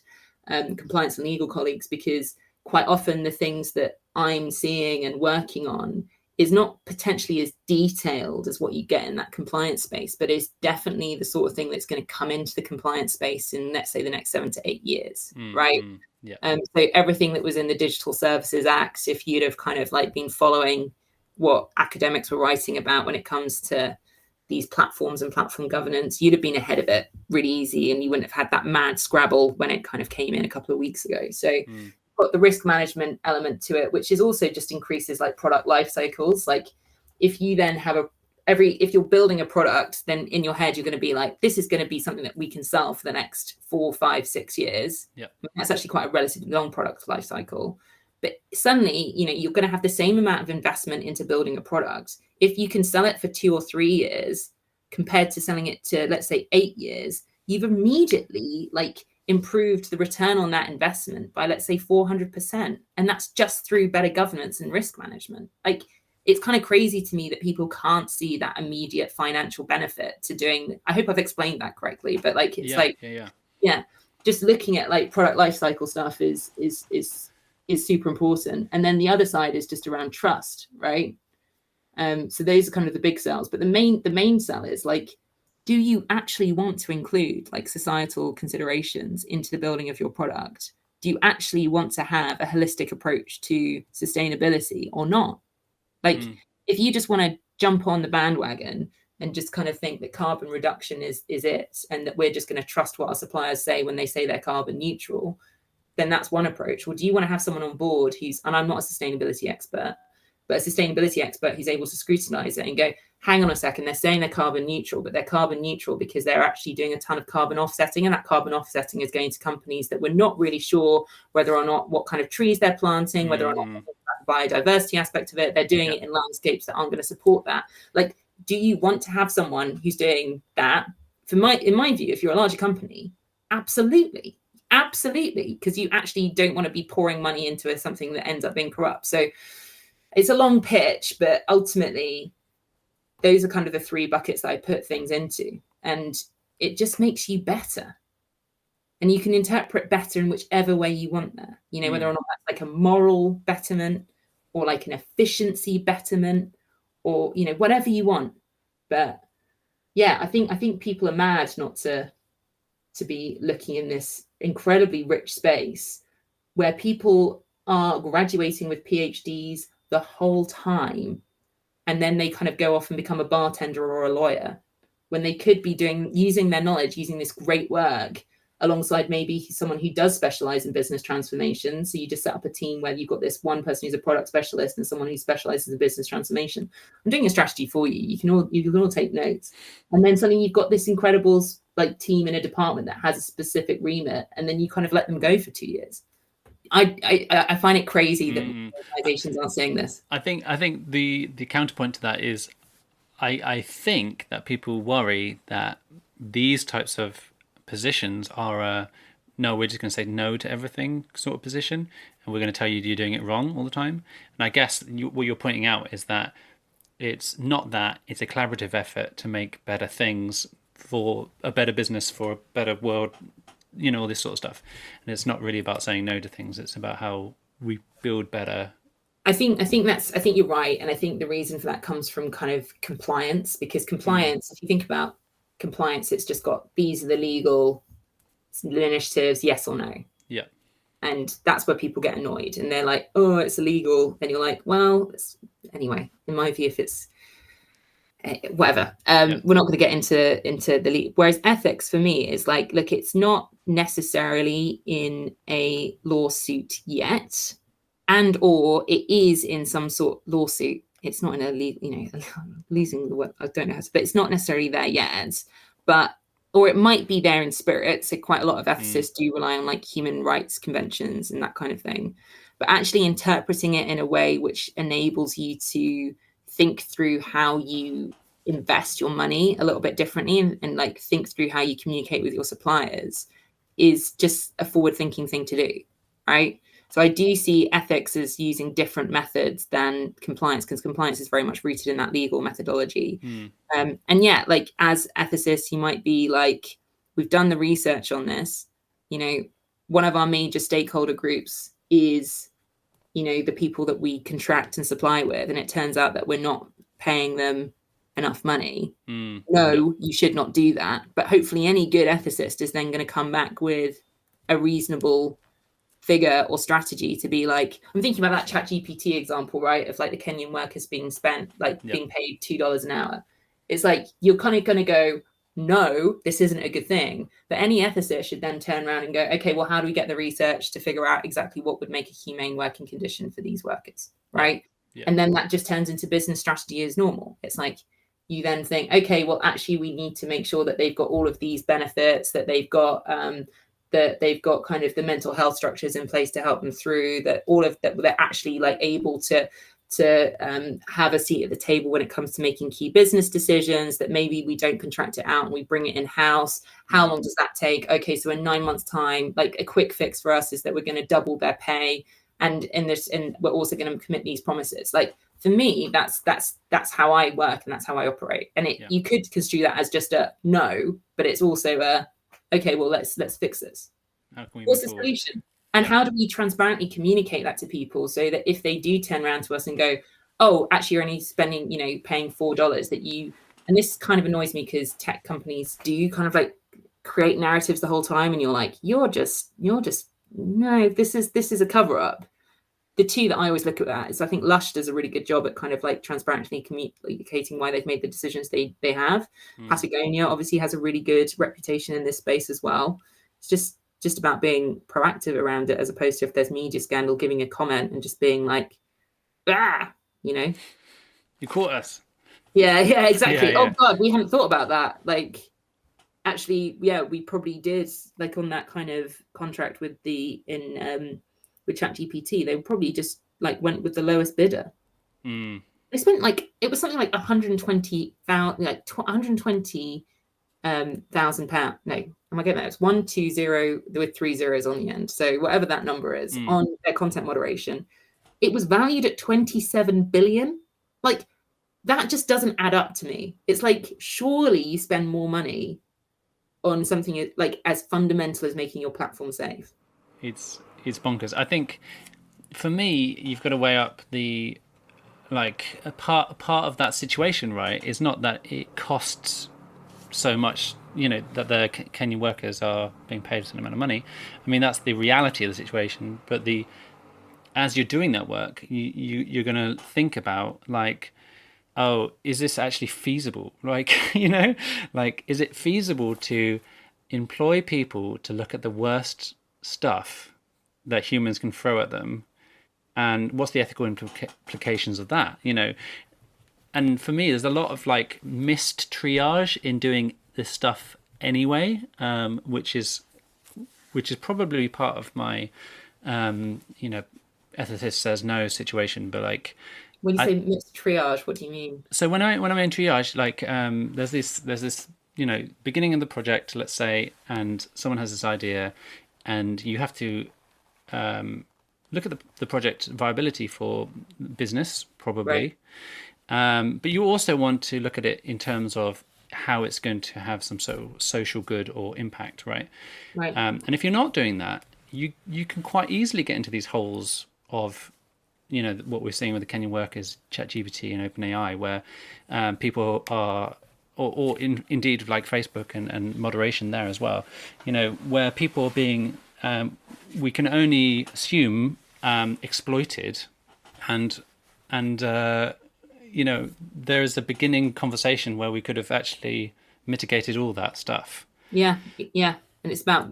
compliance and legal colleagues, because quite often the things that I'm seeing and working on is not potentially as detailed as what you get in that compliance space, but is definitely the sort of thing that's going to come into the compliance space in, let's say, the next 7 to 8 years, right? So everything that was in the Digital Services Act, if you'd have kind of like been following what academics were writing about when it comes to these platforms and platform governance, you'd have been ahead of it really easy, and you wouldn't have had that mad scrabble when it kind of came in a couple of weeks ago. So got the risk management element to it, which is also just increases like product life cycles. Like if you then have if you're building a product, then in your head, you're going to be like, this is going to be something that we can sell for the next 4, 5, 6 years. Yep. That's actually quite a relatively long product life cycle. But suddenly, you're going to have the same amount of investment into building a product. If you can sell it for 2 or 3 years compared to selling it to, let's say, 8 years, you've immediately improved the return on that investment by, let's say, 400%. And that's just through better governance and risk management. It's kind of crazy to me that people can't see that immediate financial benefit to doing. I hope I've explained that correctly, but just looking at product lifecycle stuff is super important. And then the other side is just around trust, right? So those are kind of the big cells, but the main cell is do you actually want to include societal considerations into the building of your product? Do you actually want to have a holistic approach to sustainability or not? If you just want to jump on the bandwagon and just kind of think that carbon reduction is it, and that we're just going to trust what our suppliers say when they say they're carbon neutral, then that's one approach. Or do you want to have someone on board and I'm not a sustainability expert, but a sustainability expert who's able to scrutinize it and go, hang on a second, they're saying they're carbon neutral, but they're carbon neutral because they're actually doing a ton of carbon offsetting, and that carbon offsetting is going to companies that we're not really sure whether or not what kind of trees they're planting, whether or not the biodiversity aspect of it, they're doing it in landscapes that aren't going to support that. Do you want to have someone who's doing that? In my view, if you're a larger company, absolutely, because you actually don't want to be pouring money into something that ends up being corrupt. So it's a long pitch, but ultimately those are kind of the 3 buckets that I put things into, and it just makes you better. And you can interpret better in whichever way you want there, whether or not that's a moral betterment or an efficiency betterment or, whatever you want. But yeah, I think people are mad not to be looking in this incredibly rich space where people are graduating with PhDs the whole time, and then they kind of go off and become a bartender or a lawyer when they could be using their knowledge, using this great work alongside maybe someone who does specialize in business transformation. So you just set up a team where you've got this one person who's a product specialist and someone who specializes in business transformation. I'm doing a strategy for you. You can all take notes. And then suddenly you've got this incredible team in a department that has a specific remit, and then you kind of let them go for 2 years. I find it crazy that organizations aren't saying this. I think the counterpoint to that is I think that people worry that these types of positions are no, we're just going to say no to everything sort of position, and we're going to tell you you're doing it wrong all the time. And I guess what you're pointing out is that it's not that, it's a collaborative effort to make better things for a better business, for a better world, all this sort of stuff. And it's not really about saying no to things, it's about how we build better. I think you're right, and I think the reason for that comes from kind of compliance, because compliance, if you think about compliance, it's just got these are the legal initiatives, yes or no. Yeah. And that's where people get annoyed, and they're like, oh, it's illegal. Then you're like, well, anyway, in my view, if it's whatever, we're not going to get into the lead. Whereas ethics for me is look, it's not necessarily in a lawsuit yet, and or it is in some sort of lawsuit. It's not in a losing the word, I don't know how to, but it's not necessarily there yet, or it might be there in spirit. So quite a lot of ethicists do rely on human rights conventions and that kind of thing, but actually interpreting it in a way which enables you to think through how you invest your money a little bit differently, and think through how you communicate with your suppliers is just a forward-thinking thing to do, right? So I do see ethics as using different methods than compliance, because compliance is very much rooted in that legal methodology. And yeah, as ethicists, you might be we've done the research on this. One of our major stakeholder groups is, the people that we contract and supply with, and it turns out that we're not paying them enough money. No, you should not do that. But hopefully any good ethicist is then going to come back with a reasonable figure or strategy to be I'm thinking about that ChatGPT example, right, of the Kenyan workers being spent being paid $2 an hour. It's you're kind of going to go, no, this isn't a good thing. But any ethicist should then turn around and go, okay, well, how do we get the research to figure out exactly what would make a humane working condition for these workers, right? Yeah. And then that just turns into business strategy as normal. It's you then think, okay, well, actually, we need to make sure that they've got all of these benefits, that they've got kind of the mental health structures in place to help them through, that all of that they're actually like able to have a seat at the table when it comes to making key business decisions, that maybe we don't contract it out and we bring it in house. How long does that take? Okay, so in 9 months time, like a quick fix for us is that we're going to double their pay, and we're also going to commit these promises. Like, for me, that's how I work and that's how I operate. And you could construe that as just a no, but it's also a, okay, well, let's fix this. What's the solution? And how do we transparently communicate that to people so that if they do turn around to us and go, oh, actually you're only spending, paying $4, that you, and this kind of annoys me because tech companies do kind of like create narratives the whole time, and you're like, you're just no, this is a cover up. The two that I always look at that is, I think Lush does a really good job at kind of like transparently communicating why they've made the decisions they have. Patagonia obviously has a really good reputation in this space as well. It's just about being proactive around it, as opposed to, if there's media scandal, giving a comment and just being like, you caught us. Yeah, exactly. Oh God, we hadn't thought about that. Like, actually, we probably did. Like on that kind of contract with with ChatGPT, they probably just like went with the lowest bidder. They spent it was something like 120,000, like 120,000 pounds. No, am I getting that? It's 120 with 3 zeros on the end. So whatever that number is on their content moderation, it was valued at 27 billion. Like, that just doesn't add up to me. It's like, surely you spend more money on something like as fundamental as making your platform safe. It's bonkers. I think for me, you've got to weigh up the, like, a part of that situation, right? Is not that it costs so much, that the Kenyan workers are being paid a certain amount of money. I mean, that's the reality of the situation. But as you're doing that work, you're going to think about, like, oh, is this actually feasible? Like, like, is it feasible to employ people to look at the worst stuff that humans can throw at them, and what's the ethical implications of that? And for me, there's a lot of like missed triage in doing this stuff anyway, which is probably part of my ethicist says no situation. But like, when you say missed triage, what do you mean? So when I'm in triage, like, there's this beginning of the project, let's say, and someone has this idea, and you have to look at the project viability for business, probably. Right. But you also want to look at it in terms of how it's going to have some social good or impact, right? Right. And if you're not doing that, you can quite easily get into these holes of, what we're seeing with the Kenyan workers, ChatGPT and OpenAI, where people are, or indeed like Facebook and moderation there as well, where people are being, we can only assume, exploited, and there is a beginning conversation where we could have actually mitigated all that stuff. Yeah. And it's about,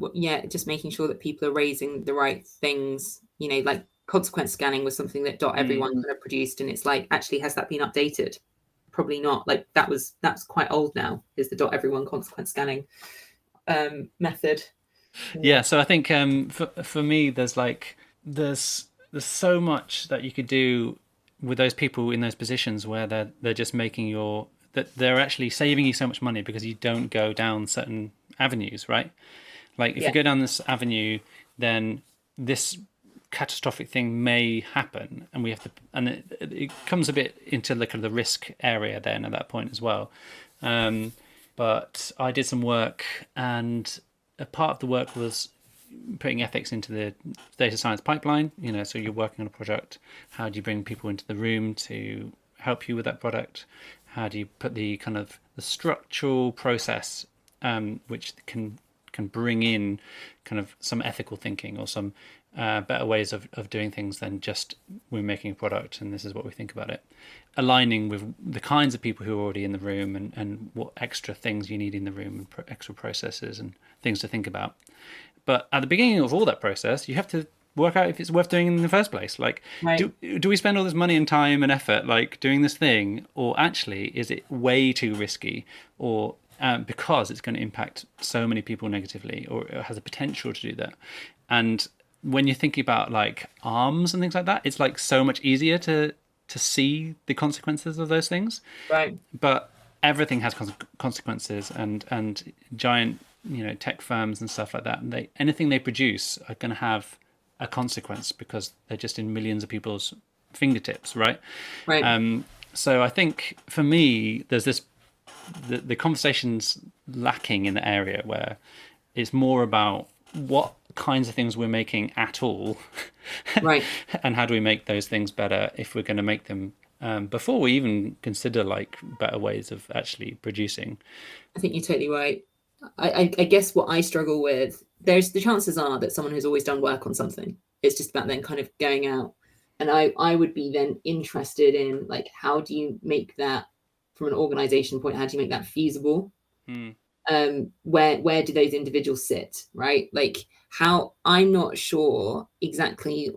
just making sure that people are raising the right things, like consequence scanning was something that .everyone kind of produced, and it's like, actually, has that been updated? Probably not. Like, that's quite old now, is the .everyone consequence scanning method. Yeah, so I think for me, there's so much that you could do with those people in those positions where they're just making that they're actually saving you so much money because you don't go down certain avenues, right? Like, if you go down this avenue, then this catastrophic thing may happen, and we have to, and it comes a bit into the kind of the risk area then at that point as well. But I did some work, and a part of the work was putting ethics into the data science pipeline. So you're working on a project. How do you bring people into the room to help you with that product? How do you put the kind of the structural process, which can bring in kind of some ethical thinking or some better ways of doing things than just, we're making a product and this is what we think about it, aligning with the kinds of people who are already in the room, and what extra things you need in the room, and extra processes and things to think about. But at the beginning of all that process, you have to work out if it's worth doing in the first place. Like, Right. do we spend all this money and time and effort like doing this thing, or actually is it way too risky, or because it's going to impact so many people negatively, or it has a potential to do that? And when you're thinking about like arms and things like that, it's like so much easier to see the consequences of those things. Right. But everything has consequences, and giant tech firms and stuff like that, and anything they produce are going to have a consequence because they're just in millions of people's fingertips, right? Right. So I think for me there's this the conversation's lacking in the area where it's more about what kinds of things we're making at all Right. and how do we make those things better if we're going to make them before we even consider like better ways of actually producing. I think you're totally right. I guess what I struggle with, there's the chances are that someone who's always done work on something. It's just about then kind of going out. And I would be then interested in like, how do you make that from an organization point? How do you make that feasible? Where do those individuals sit, right? Like how I'm not sure exactly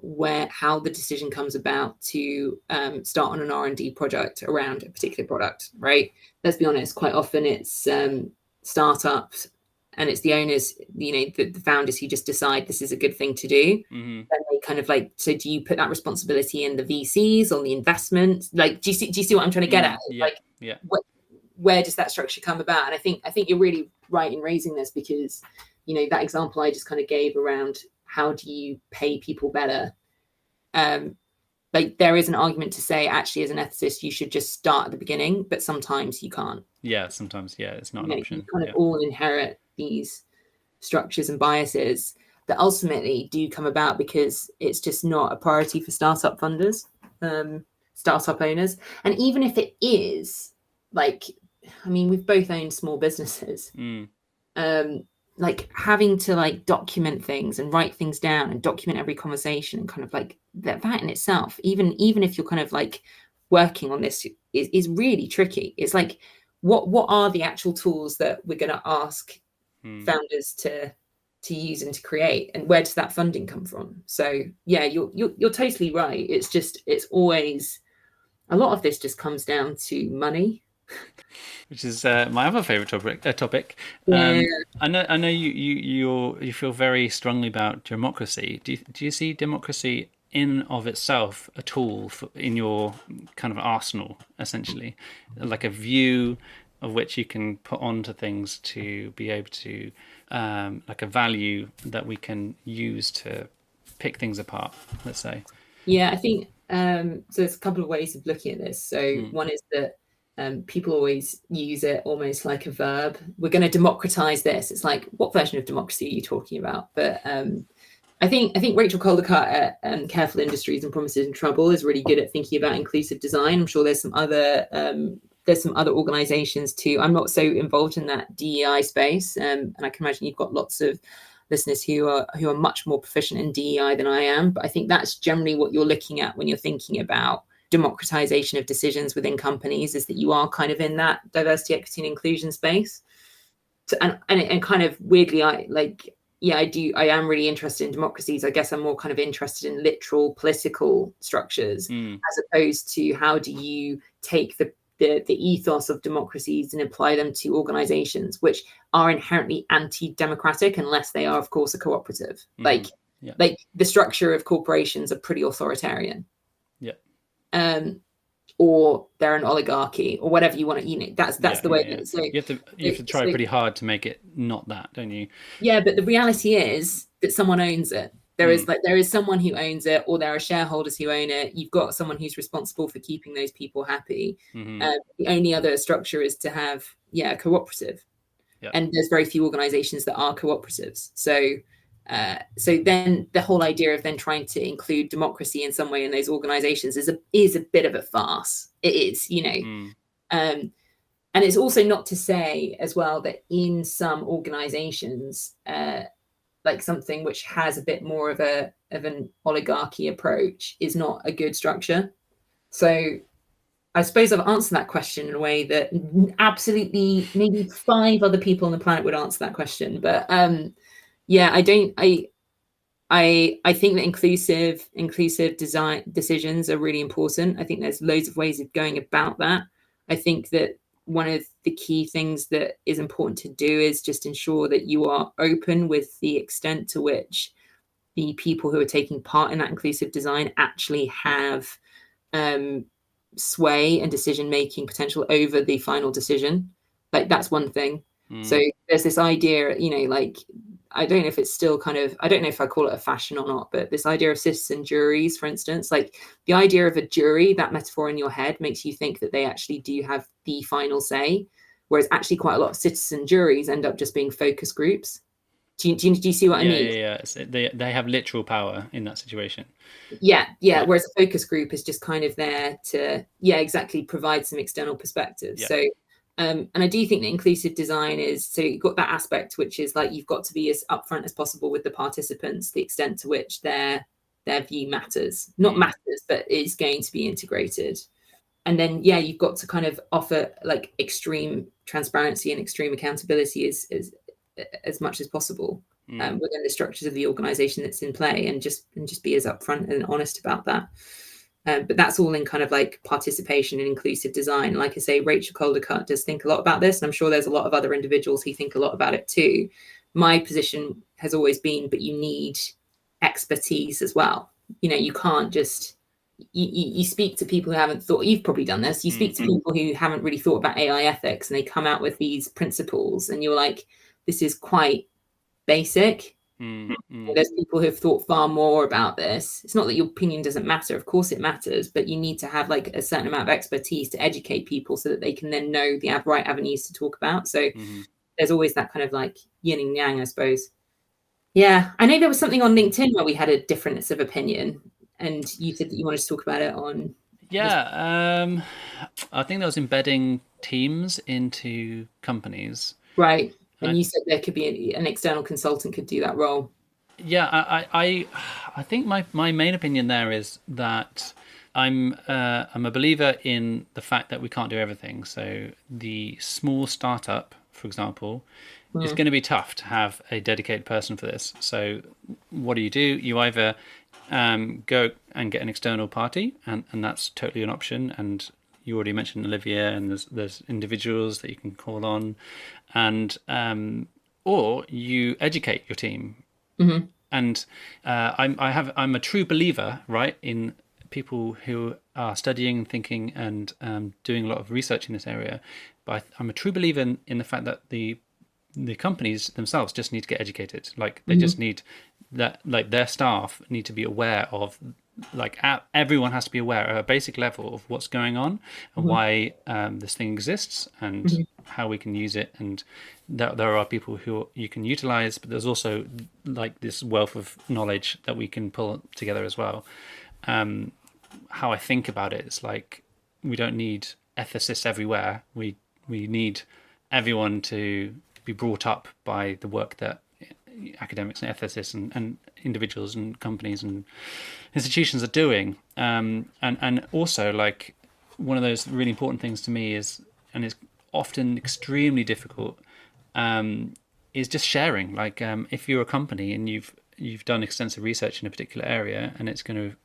how the decision comes about to start on an R&D project around a particular product, right? Let's be honest, quite often it's startups and it's the owners, the founders who just decide this is a good thing to do. Mm-hmm. And they kind of like, so do you put that responsibility in the VCs on the investment? Like, do you see what I'm trying to get at? Yeah, like, yeah. Where does that structure come about? And I think you're really right in raising this because, that example I just kind of gave around how do you pay people better? Like there is an argument to say actually as an ethicist, you should just start at the beginning, but sometimes you can't. Yeah, sometimes, yeah, it's not an option. You kind of all inherit these structures and biases that ultimately do come about because it's just not a priority for startup funders, startup owners. And even if it is, like, I mean, we've both owned small businesses. Like having to like document things and write things down and document every conversation and kind of like that in itself, even if you're kind of like working on this is really tricky. It's like, what are the actual tools that we're going to ask founders to use and to create, and where does that funding come from? So yeah, you're totally right. It's always a lot of this just comes down to money, which is my other favorite topic. Yeah. I know you feel very strongly about democracy. Do you see democracy in of itself a tool in your kind of arsenal, essentially, like a view of which you can put onto things to be able to like a value that we can use to pick things apart, let's say? Yeah, I think so there's a couple of ways of looking at this. So one is that people always use it almost like a verb. We're going to democratize this. It's like, what version of democracy are you talking about? But I think Rachel Caldicott at Careful Industries and Promises in Trouble is really good at thinking about inclusive design. I'm sure there's some other organizations too. I'm not so involved in that DEI space, and I can imagine you've got lots of listeners who are much more proficient in DEI than I am. But I think that's generally what you're looking at when you're thinking about democratization of decisions within companies, is that you are kind of in that diversity, equity, and inclusion space. So, and kind of weirdly, I am really interested in democracies. I guess I'm more kind of interested in literal political structures, as opposed to how do you take the ethos of democracies and apply them to organizations which are inherently anti-democratic unless they are, of course, a cooperative. Like the structure of corporations are pretty authoritarian. Or they're an oligarchy or whatever you want to, that's the way. Yeah. So you have to try pretty hard to make it not that, don't you? Yeah, but the reality is that someone owns it. There is someone who owns it, or there are shareholders who own it. You've got someone who's responsible for keeping those people happy. The only other structure is to have a cooperative, and there's very few organizations that are cooperatives. So then the whole idea of then trying to include democracy in some way in those organizations is a bit of a farce. It is, and it's also not to say as well that in some organizations, like something which has a bit more of an oligarchy approach is not a good structure. So I suppose I've answered that question in a way that absolutely maybe 5 other people on the planet would answer that question. But I think that inclusive design decisions are really important. I think there's loads of ways of going about that. I think that one of the key things that is important to do is just ensure that you are open with the extent to which the people who are taking part in that inclusive design actually have sway and decision making potential over the final decision. Like that's one thing. So there's this idea, like I don't know if it's still kind of, I don't know if I call it a fashion or not, but this idea of citizen juries, for instance, like the idea of a jury, that metaphor in your head makes you think that they actually do have the final say, whereas actually quite a lot of citizen juries end up just being focus groups. Do you see what I mean? Yeah. So they have literal power in that situation. Yeah. Whereas a focus group is just kind of there to, exactly, provide some external perspective. So, and I do think that inclusive design is, so you've got that aspect, which is like, you've got to be as upfront as possible with the participants, the extent to which their view matters, not matters, but is going to be integrated. And then, you've got to kind of offer like extreme transparency and extreme accountability as much as possible within the structures of the organization that's in play, and just be as upfront and honest about that. But that's all in kind of like participation and inclusive design. Like I say, Rachel Caldicott does think a lot about this, and I'm sure there's a lot of other individuals who think a lot about it too. My position has always been, but you need expertise as well. You can't just you speak to people who haven't thought. You've probably done this. You speak to people who haven't really thought about AI ethics, and they come out with these principles, and you're like, this is quite basic. There's people who have thought far more about this. It's not that your opinion doesn't matter. Of course it matters, but you need to have like a certain amount of expertise to educate people so that they can then know the right avenues to talk about. So there's always that kind of like yin and yang, I suppose. Yeah. I know there was something on LinkedIn where we had a difference of opinion, and you said that you wanted to talk about it on. I think that was embedding teams into companies. Right. And you said there could be an external consultant could do that role. Yeah, I think my main opinion there is that I'm a believer in the fact that we can't do everything. So the small startup, for example, is going to be tough to have a dedicated person for this. So what do? You either go and get an external party, and that's totally an option. And you already mentioned Olivia, and there's individuals that you can call on, and or you educate your team. And I'm a true believer, right, in people who are studying, thinking, and doing a lot of research in this area. But I'm a true believer in the fact that the companies themselves just need to get educated. Like they just need that, like their staff need to be aware of, like everyone has to be aware at a basic level of what's going on and why this thing exists and how we can use it, and that there are people who you can utilize, but there's also like this wealth of knowledge that we can pull together as well. How I think about it is like, we don't need ethicists everywhere. We need everyone to be brought up by the work that academics and ethicists and individuals and companies and institutions are doing. And also, like, one of those really important things to me is, and it's often extremely difficult, is just sharing. Like, if you're a company and you've done extensive research in a particular area and it's going to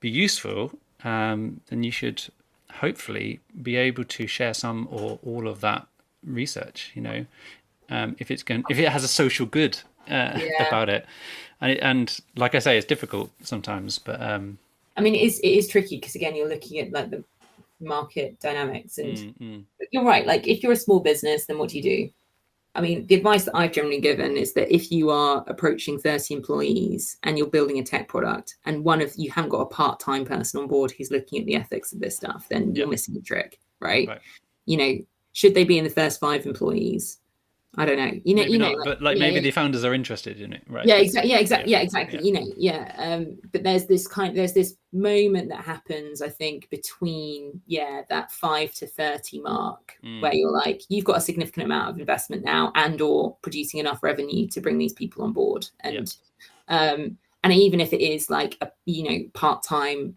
be useful, then you should hopefully be able to share some or all of that research, if it has a social good about it. And like I say, it's difficult sometimes, but I mean, it is tricky because, again, you're looking at like the market dynamics, and you're right. Like, if you're a small business, then what do you do? I mean, the advice that I've generally given is that if you are approaching 30 employees and you're building a tech product, and you haven't got a part-time person on board who's looking at the ethics of this stuff, then you're missing the trick, right? Should they be in the first 5 employees? I don't know. But maybe the founders are interested in it, right? Yeah, exactly. But there's this moment that happens, I think, between that 5 to 30 mark, where you're like, you've got a significant amount of investment now, and or producing enough revenue to bring these people on board, and even if it is like a part-time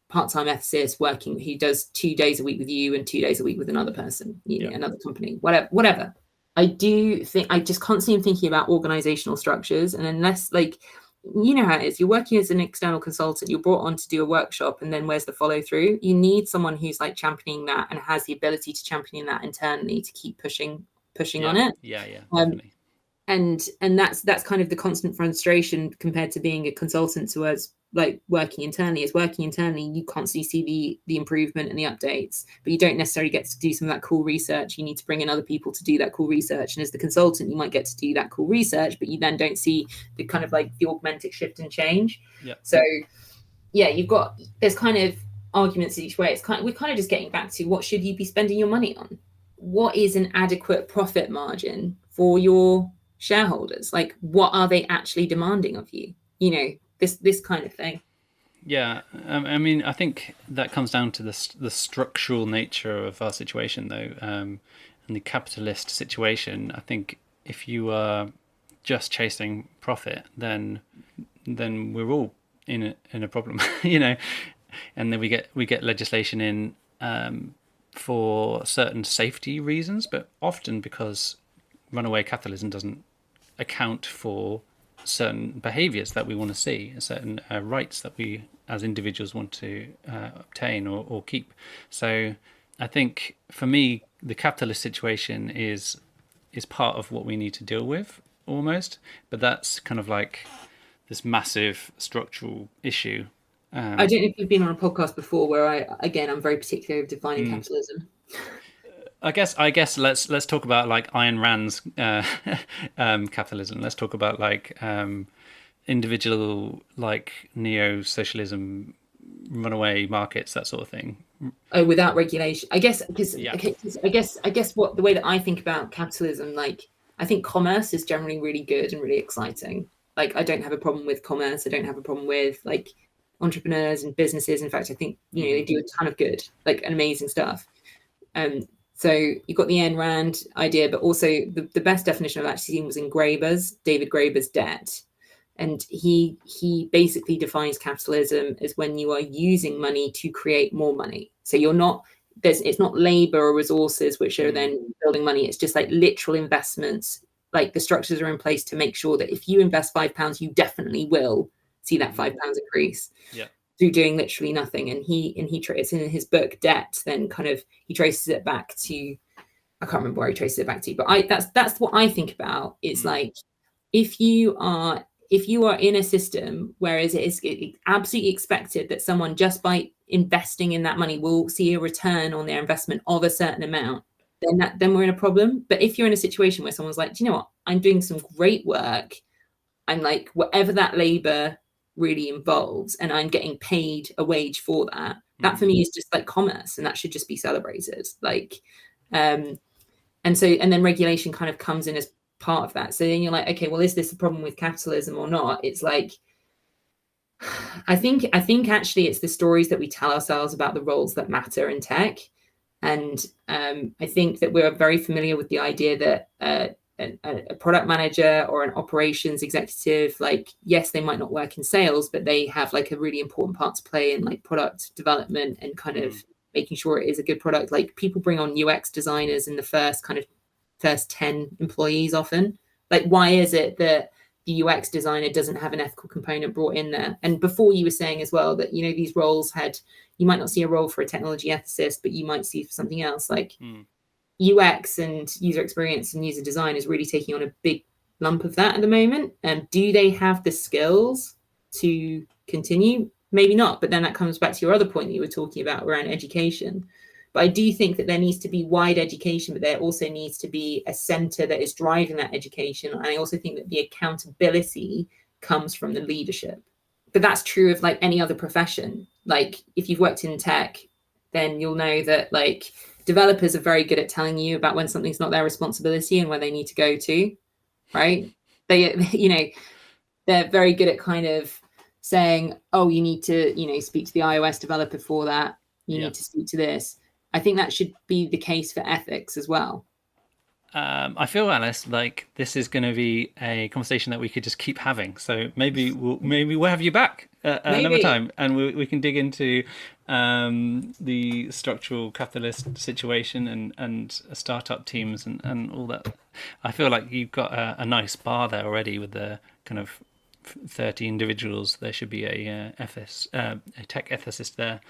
ethicist working who does 2 days a week with you and 2 days a week with another person, another company, whatever. I do think I just constantly am thinking about organizational structures, and unless, like, you know how it is. You're working as an external consultant, you're brought on to do a workshop, and then where's the follow through? You need someone who's like championing that and has the ability to champion that internally to keep pushing on it. Yeah, Um, definitely. and that's kind of the constant frustration compared to being a consultant towards like working internally. You constantly see the improvement and the updates, but you don't necessarily get to do some of that cool research. You need to bring in other people to do that cool research, and as the consultant you might get to do that cool research, but you then don't see the kind of like the augmented shift and change. So yeah, there's kind of arguments each way. We're kind of just getting back to what should you be spending your money on? What is an adequate profit margin for your shareholders? Like, what are they actually demanding of you? This kind of thing. Yeah, I mean, I think that comes down to the structural nature of our situation, though, and the capitalist situation. I think if you are just chasing profit, then we're all in a problem, And then we get legislation in for certain safety reasons, but often because runaway capitalism doesn't account for certain behaviors that we want to see, certain rights that we as individuals want to obtain or keep. So I think for me, the capitalist situation is part of what we need to deal with almost, but that's kind of like this massive structural issue. I don't know if you've been on a podcast before where I'm very particular with defining capitalism. I guess let's talk about like Ayn Rand's capitalism. Let's talk about like individual like neo-socialism, runaway markets, that sort of thing. Oh, without regulation, I guess, because I guess what the way that I think about capitalism, like I think commerce is generally really good and really exciting. Like I don't have a problem with commerce. I don't have a problem with like entrepreneurs and businesses. In fact, I think they do a ton of good, like amazing stuff. So you've got the Ayn Rand idea, but also the best definition I've actually seen was in David Graeber's Debt. And he basically defines capitalism as when you are using money to create more money. So it's not labor or resources which are then building money. It's just like literal investments. Like the structures are in place to make sure that if you invest £5, you definitely will see that £5 increase. Yeah. Through doing literally nothing. And it's in his book Debt, then kind of he traces it back to, I can't remember where he traces it back to, but that's what I think about. It's like if you are in a system whereas it's absolutely expected that someone just by investing in that money will see a return on their investment of a certain amount, then we're in a problem. But if you're in a situation where someone's like, do you know what, I'm doing some great work, I'm like whatever that labor really involves and I'm getting paid a wage for that for me is just like commerce, and that should just be celebrated. Like and then regulation kind of comes in as part of that. So then you're like, okay, well, is this a problem with capitalism or not? It's like I think actually it's the stories that we tell ourselves about the roles that matter in tech. And I think that we're very familiar with the idea that a product manager or an operations executive, like, yes, they might not work in sales, but they have like a really important part to play in like product development and kind of making sure it is a good product. Like people bring on UX designers in the first 10 employees often. Like, why is it that the UX designer doesn't have an ethical component brought in there? And before you were saying as well that, these roles you might not see a role for a technology ethicist, but you might see for something else. Like UX and user experience and user design is really taking on a big lump of that at the moment. And do they have the skills to continue? Maybe not. But then that comes back to your other point that you were talking about around education. But I do think that there needs to be wide education, but there also needs to be a center that is driving that education. And I also think that the accountability comes from the leadership. But that's true of like any other profession. Like if you've worked in tech, then you'll know that like developers are very good at telling you about when something's not their responsibility and where they need to go to, right? They're very good at kind of saying, oh, you need to, speak to the iOS developer for that. You need to speak to this. I think that should be the case for ethics as well. I feel, Alice, like this is going to be a conversation that we could just keep having. So maybe we'll have you back another time, and we can dig into the structural capitalist situation and startup teams and all that. I feel like you've got a nice bar there already with the kind of 30 individuals, there should be a tech ethicist there.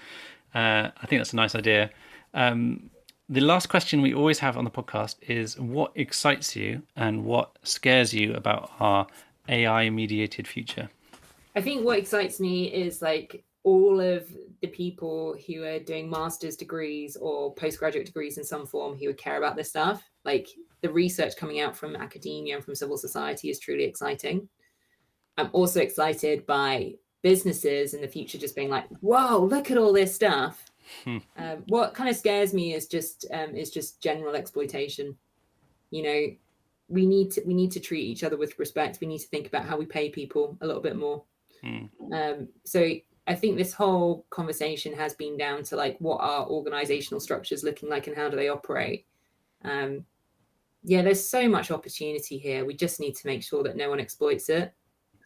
I think that's a nice idea. The last question we always have on the podcast is, what excites you and what scares you about our AI-mediated future? I think what excites me is like all of the people who are doing master's degrees or postgraduate degrees in some form who would care about this stuff. Like the research coming out from academia and from civil society is truly exciting. I'm also excited by businesses in the future just being like, whoa, look at all this stuff. What kind of scares me is just general exploitation. You know, we need to treat each other with respect. We need to think about how we pay people a little bit more. So I think this whole conversation has been down to like, what are organizational structures looking like and how do they operate? There's so much opportunity here. We just need to make sure that no one exploits it.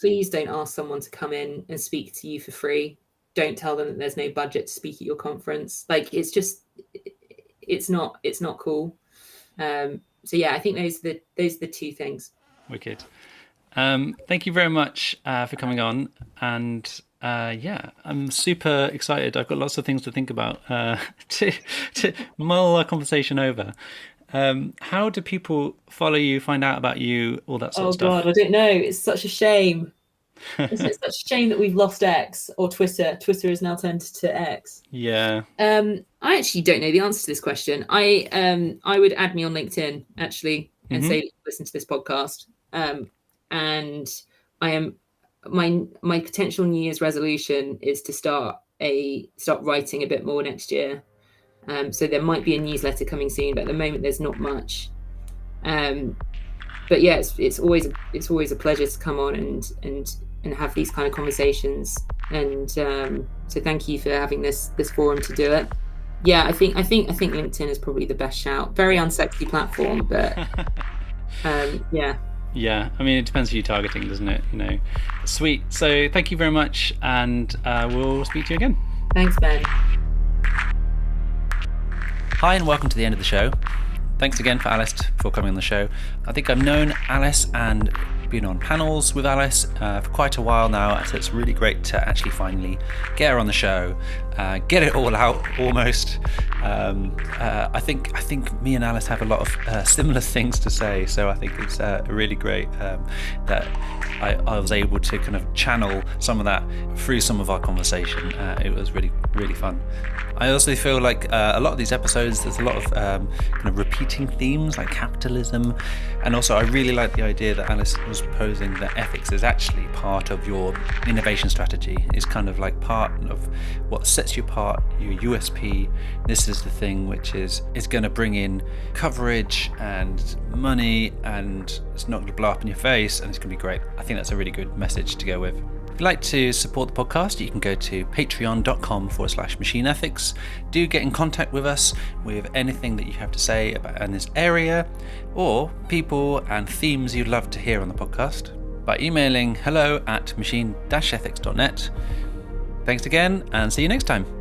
Please don't ask someone to come in and speak to you for free. Don't tell them that there's no budget to speak at your conference. Like, it's not cool. I think those are the two things. Wicked. Thank you very much for coming on. And I'm super excited. I've got lots of things to think about to mull our conversation over. How do people follow you, find out about you, all that sort of stuff? Oh God, I don't know. It's such a shame. It's such a shame that we've lost X or Twitter. Twitter is now turned to X. Yeah. I actually don't know the answer to this question. I would add me on LinkedIn actually and say listen to this podcast. And I am my potential New Year's resolution is to start writing a bit more next year. So there might be a newsletter coming soon, but at the moment there's not much. But yeah, it's always a pleasure to come on and have these kind of conversations. And so thank you for having this forum to do it. Yeah, I think LinkedIn is probably the best shout. Very unsexy platform, but yeah. Yeah, I mean, it depends who you're targeting, doesn't it? You know, sweet. So thank you very much, and we'll speak to you again. Thanks, Ben. Hi, and welcome to the end of the show. Thanks again for Alice for coming on the show. I think I've known Alice and been on panels with Alice for quite a while now, so it's really great to actually finally get her on the show, get it all out almost. I think me and Alice have a lot of similar things to say, so I think it's really great that I was able to kind of channel some of that through some of our conversation. It was really, really fun. I also feel like a lot of these episodes, there's a lot of kind of repeating themes like capitalism, and also I really like the idea that Alice was proposing that ethics is actually part of your innovation strategy. It's kind of like part of what sets you apart, your USP. This is the thing which is going to bring in coverage and money, and it's not going to blow up in your face, and it's going to be great. I think that's a really good message to go with. If you'd like to support the podcast, you can go to patreon.com/machine ethics. Do get in contact with us with anything that you have to say about in this area, or people and themes you'd love to hear on the podcast, by emailing hello@machine-ethics.net. Thanks again, and see you next time.